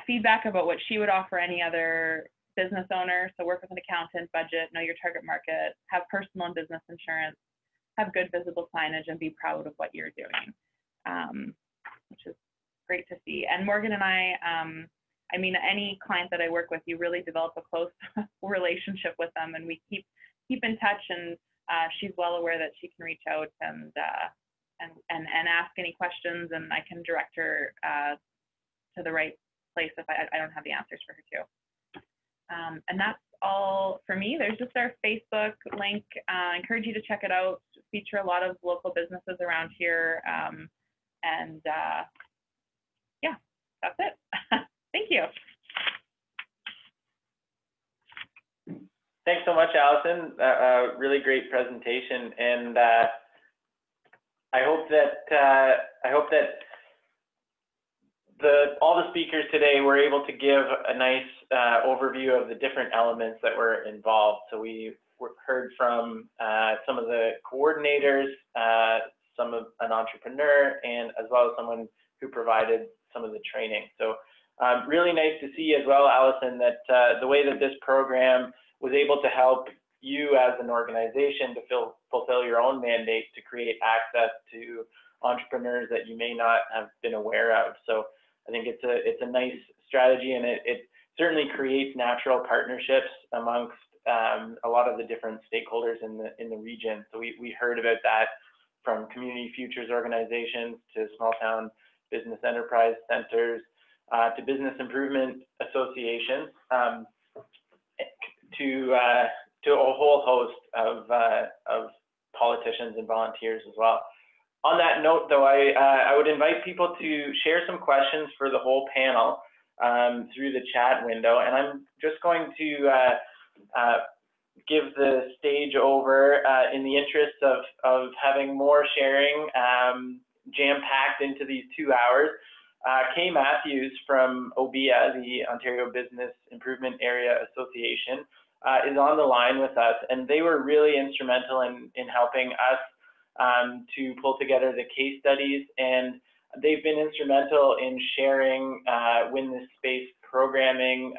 feedback about what she would offer any other business owner. So work with an accountant, budget, know your target market, have personal and business insurance, have good visible signage, and be proud of what you're doing, which is great to see. And Morgan and I mean, any client that I work with, you really develop a close relationship with them, and we keep in touch, and she's well aware that she can reach out and ask any questions, and I can direct her to the right place if I don't have the answers for her too. And that's all for me. There's just our Facebook link. I encourage you to check it out. Feature a lot of local businesses around here. Yeah, that's it. Thank you. Thanks so much, Allison. Really great presentation, and I hope that all the speakers today were able to give a nice overview of the different elements that were involved. So we heard from some of the coordinators, an entrepreneur, and as well as someone who provided some of the training. So really nice to see as well, Allison, that the way that this program was able to help you as an organization to fulfill your own mandate to create access to entrepreneurs that you may not have been aware of. So I think it's a nice strategy, and it certainly creates natural partnerships amongst a lot of the different stakeholders in the region. So we heard about that from community futures organizations to small town business enterprise centers to business improvement associations to a whole host of politicians and volunteers as well. On that note, though, I would invite people to share some questions for the whole panel through the chat window, and I'm just going to give the stage over in the interest of having more sharing jam-packed into these 2 hours. Kay Matthews from OBIA, the Ontario Business Improvement Area Association, is on the line with us, and they were really instrumental in helping us to pull together the case studies, and they've been instrumental in sharing Win This Space programming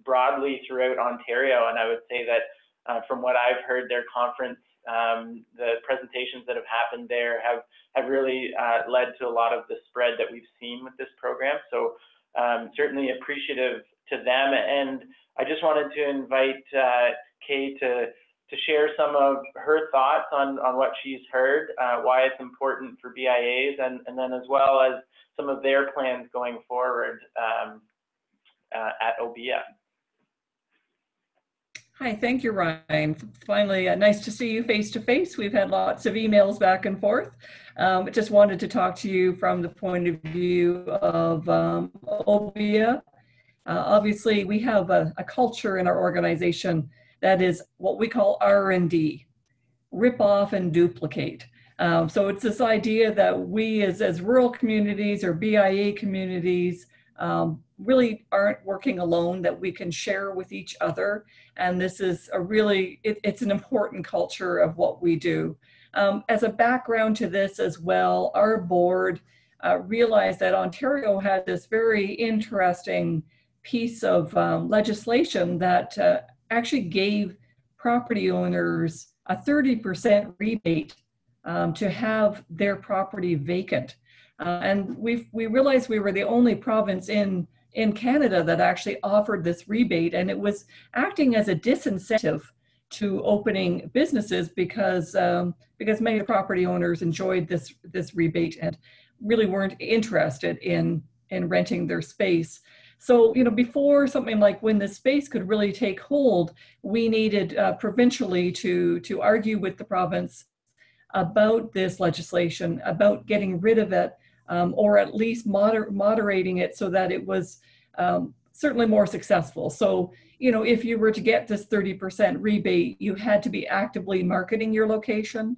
broadly throughout Ontario. And I would say that from what I've heard, their conference The presentations that have happened there have really led to a lot of the spread that we've seen with this program. So certainly appreciative to them. And I just wanted to invite Kay to share some of her thoughts on what she's heard, why it's important for BIAs, and then as well as some of their plans going forward at OBIA. Hi, thank you, Ryan. Finally, nice to see you face to face. We've had lots of emails back and forth. Just wanted to talk to you from the point of view of OBIA. Obviously, we have a culture in our organization that is what we call R&D, rip off and duplicate. So it's this idea that we as rural communities or BIA communities really aren't working alone, that we can share with each other. And this is a really, it's an important culture of what we do. As a background to this as well, our board realized that Ontario had this very interesting piece of legislation that actually gave property owners a 30% rebate to have their property vacant. And we realized we were the only province in Canada that actually offered this rebate, and it was acting as a disincentive to opening businesses because many property owners enjoyed this rebate and really weren't interested in renting their space. So, you know, before something like Win This Space could really take hold, we needed provincially to argue with the province about this legislation, about getting rid of it, or at least moderating it so that it was certainly more successful. So, you know, if you were to get this 30% rebate, you had to be actively marketing your location.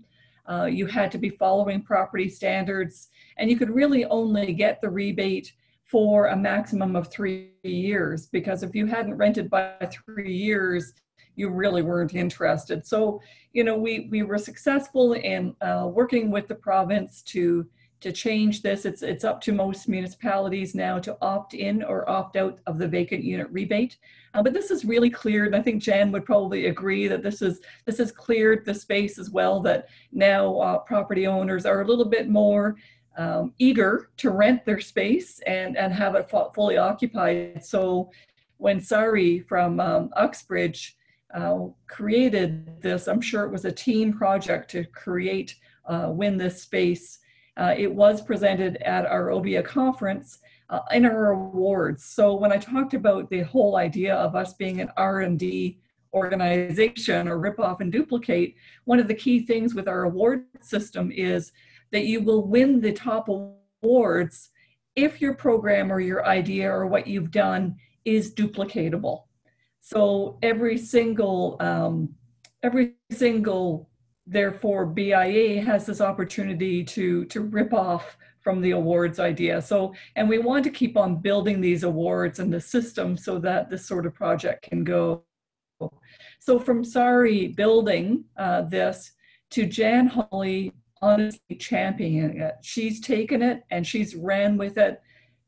You had to be following property standards, and you could really only get the rebate for a maximum of 3 years, because if you hadn't rented by 3 years, you really weren't interested. So, you know, we were successful in working with the province to change this. It's up to most municipalities now to opt in or opt out of the vacant unit rebate. But this is really cleared, and I think Jan would probably agree that this has cleared the space as well, that now property owners are a little bit more eager to rent their space and have it fully occupied. So when Sari from Uxbridge created this, I'm sure it was a team project to create Win This Space. It was presented at our OBIA conference in our awards. So when I talked about the whole idea of us being an R&D organization or rip off and duplicate, one of the key things with our award system is that you will win the top awards if your program or your idea or what you've done is duplicatable. So every single therefore BIA has this opportunity to rip off from the awards idea. So, and we want to keep on building these awards and the system so that this sort of project can go. So from Sari building this to Jan Hawley honestly championing it. She's taken it and she's ran with it.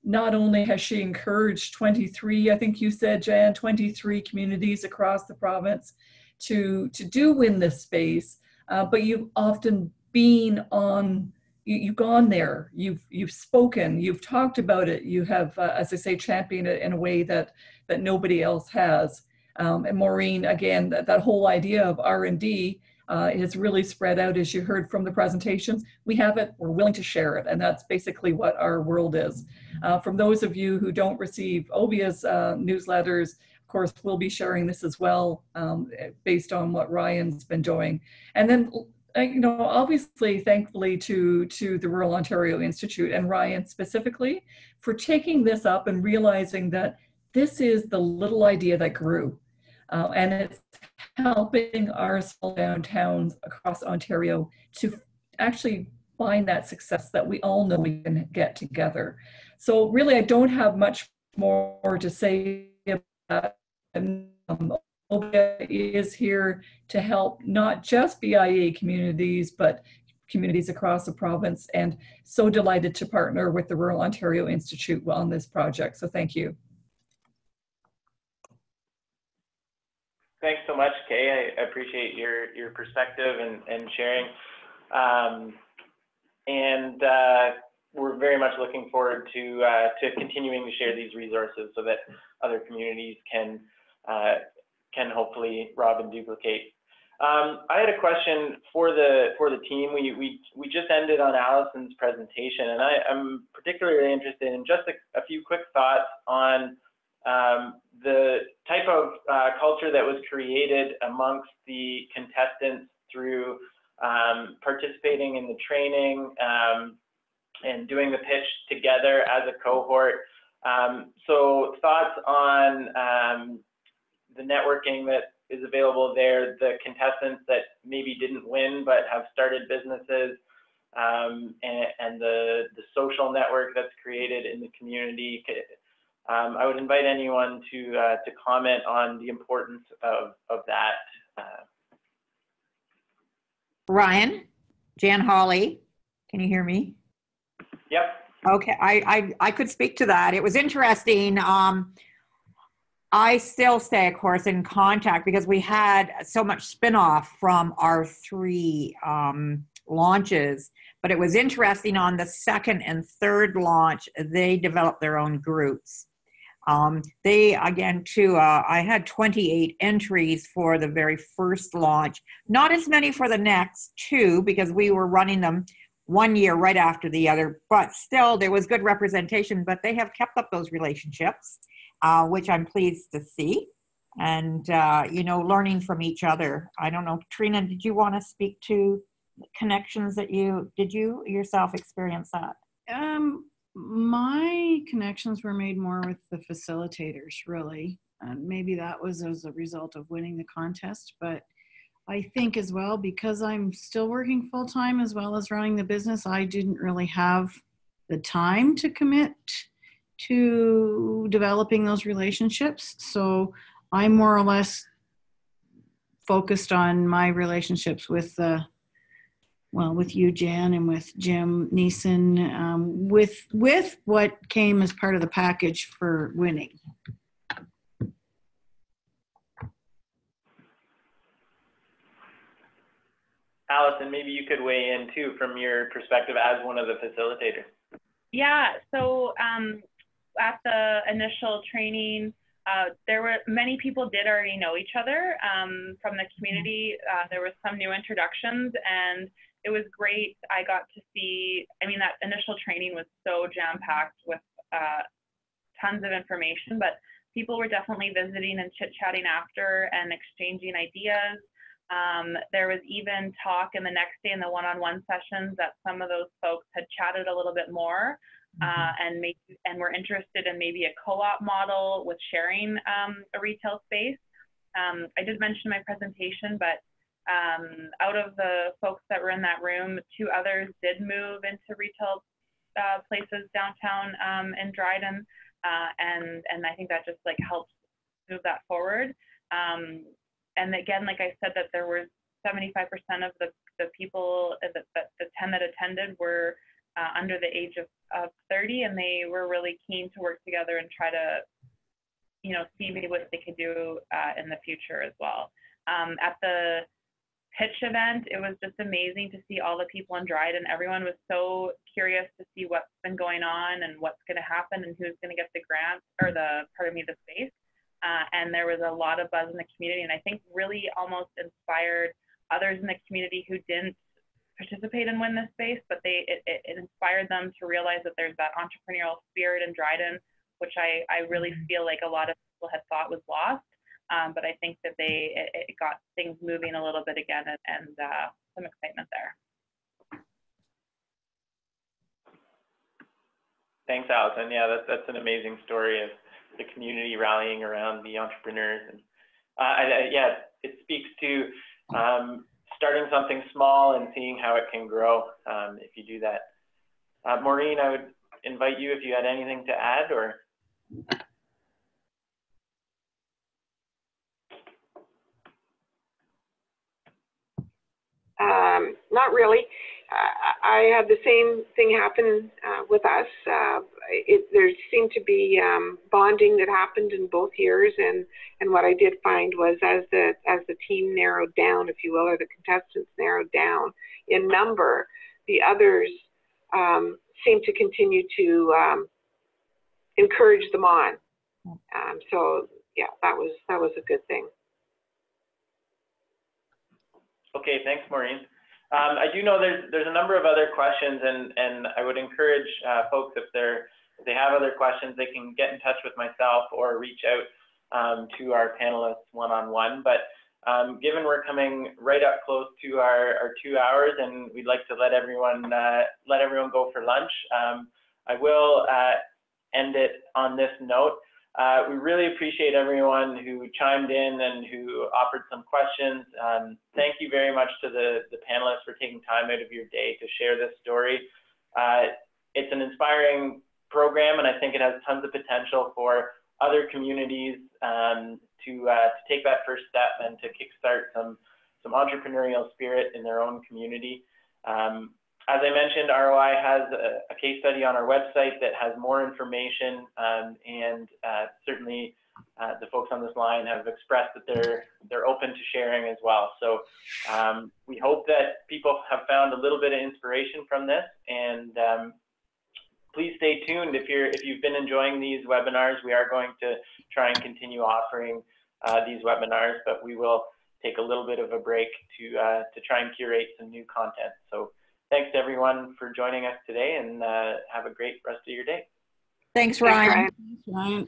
Not only has she encouraged 23, I think you said, Jan, 23 communities across the province to do Win This Space, but you've often been on, you've gone there, you've spoken, you've talked about it, you have, as I say, championed it in a way that nobody else has. And Maureen, again, that whole idea of R&D has really spread out, as you heard from the presentations. We have it, we're willing to share it, and that's basically what our world is. From those of you who don't receive OBIA's newsletters, of course, we'll be sharing this as well, based on what Ryan's been doing. And then, you know, obviously, thankfully to the Rural Ontario Institute and Ryan specifically for taking this up and realizing that this is the little idea that grew. And it's helping our small downtowns across Ontario to actually find that success that we all know we can get together. So really, I don't have much more to say about it. OBIA is here to help not just BIA communities, but communities across the province, and so delighted to partner with the Rural Ontario Institute on this project. So thank you. Thanks so much, Kay. I appreciate your perspective and sharing. We're very much looking forward to continuing to share these resources so that other communities can hopefully rob and duplicate. I had a question for the team. We just ended on Allison's presentation, and I'm particularly interested in just a few quick thoughts on the type of culture that was created amongst the contestants through participating in the training and doing the pitch together as a cohort. So thoughts on the networking that is available there, the contestants that maybe didn't win but have started businesses, and the social network that's created in the community. I would invite anyone to comment on the importance of that. Ryan, Jan Hawley, can you hear me? Yep. Okay, I could speak to that. It was interesting. I still stay, of course, in contact because we had so much spin-off from our 3 launches. But it was interesting on the second and third launch, they developed their own groups. They, again, too, I had 28 entries for the very first launch. Not as many for the next 2 because we were running them one year right after the other. But still, there was good representation. But they have kept up those relationships, which I'm pleased to see. And, you know, learning from each other. I don't know, Trina, did you want to speak to connections that did you yourself experience that? My connections were made more with the facilitators, really. Maybe that was as a result of winning the contest, but I think as well, because I'm still working full-time as well as running the business, I didn't really have the time to commit to developing those relationships. So I'm more or less focused on my relationships with with you, Jan, and with Jim Neeson, with what came as part of the package for winning. Allison, maybe you could weigh in too from your perspective as one of the facilitators. Yeah, so at the initial training, there were many people did already know each other from the community. There was some new introductions, and it was great. I got to see, I mean, that initial training was so jam-packed with tons of information, but people were definitely visiting and chit-chatting after and exchanging ideas. There was even talk in the next day in the one-on-one sessions that some of those folks had chatted a little bit more and were interested in maybe a co-op model with sharing a retail space. I did mention in my presentation, but out of the folks that were in that room, 2 others did move into retail places downtown in Dryden, and I think that just like helps move that forward. And again, like I said, that there were 75% of the people, the 10 that attended were under the age of 30, and they were really keen to work together and try to, you know, see maybe what they could do in the future as well. At the pitch event, it was just amazing to see all the people in Dryden. Everyone was so curious to see what's been going on and what's going to happen and who's going to get the grant or the space. And there was a lot of buzz in the community, and I think really almost inspired others in the community who didn't participate and win this space, but it inspired them to realize that there's that entrepreneurial spirit in Dryden, which I really feel like a lot of people had thought was lost. But I think that it got things moving a little bit again, and some excitement there. Thanks, Allison. Yeah, that's an amazing story of the community rallying around the entrepreneurs, and yeah, it speaks to starting something small and seeing how it can grow if you do that. Maureen, I would invite you if you had anything to add, or. Not really. I had the same thing happen with us. there seemed to be bonding that happened in both years, and what I did find was as the team narrowed down, if you will, or the contestants narrowed down in number, the others seemed to continue to encourage them on. So yeah, that was a good thing. Okay, thanks, Maureen. I do know there's a number of other questions, and I would encourage folks, if they have other questions, they can get in touch with myself or reach out to our panelists one-on-one. But given we're coming right up close to our 2 hours, and we'd like to let everyone go for lunch, I will end it on this note. We really appreciate everyone who chimed in and who offered some questions. Thank you very much to the panelists for taking time out of your day to share this story. It's an inspiring program, and I think it has tons of potential for other communities to take that first step and to kickstart some entrepreneurial spirit in their own community. As I mentioned, ROI has a case study on our website that has more information, and certainly the folks on this line have expressed that they're open to sharing as well. So we hope that people have found a little bit of inspiration from this, and please stay tuned. If you've been enjoying these webinars, we are going to try and continue offering these webinars, but we will take a little bit of a break to try and curate some new content. So thanks to everyone for joining us today, and have a great rest of your day. Thanks, Ryan. Thanks, Ryan.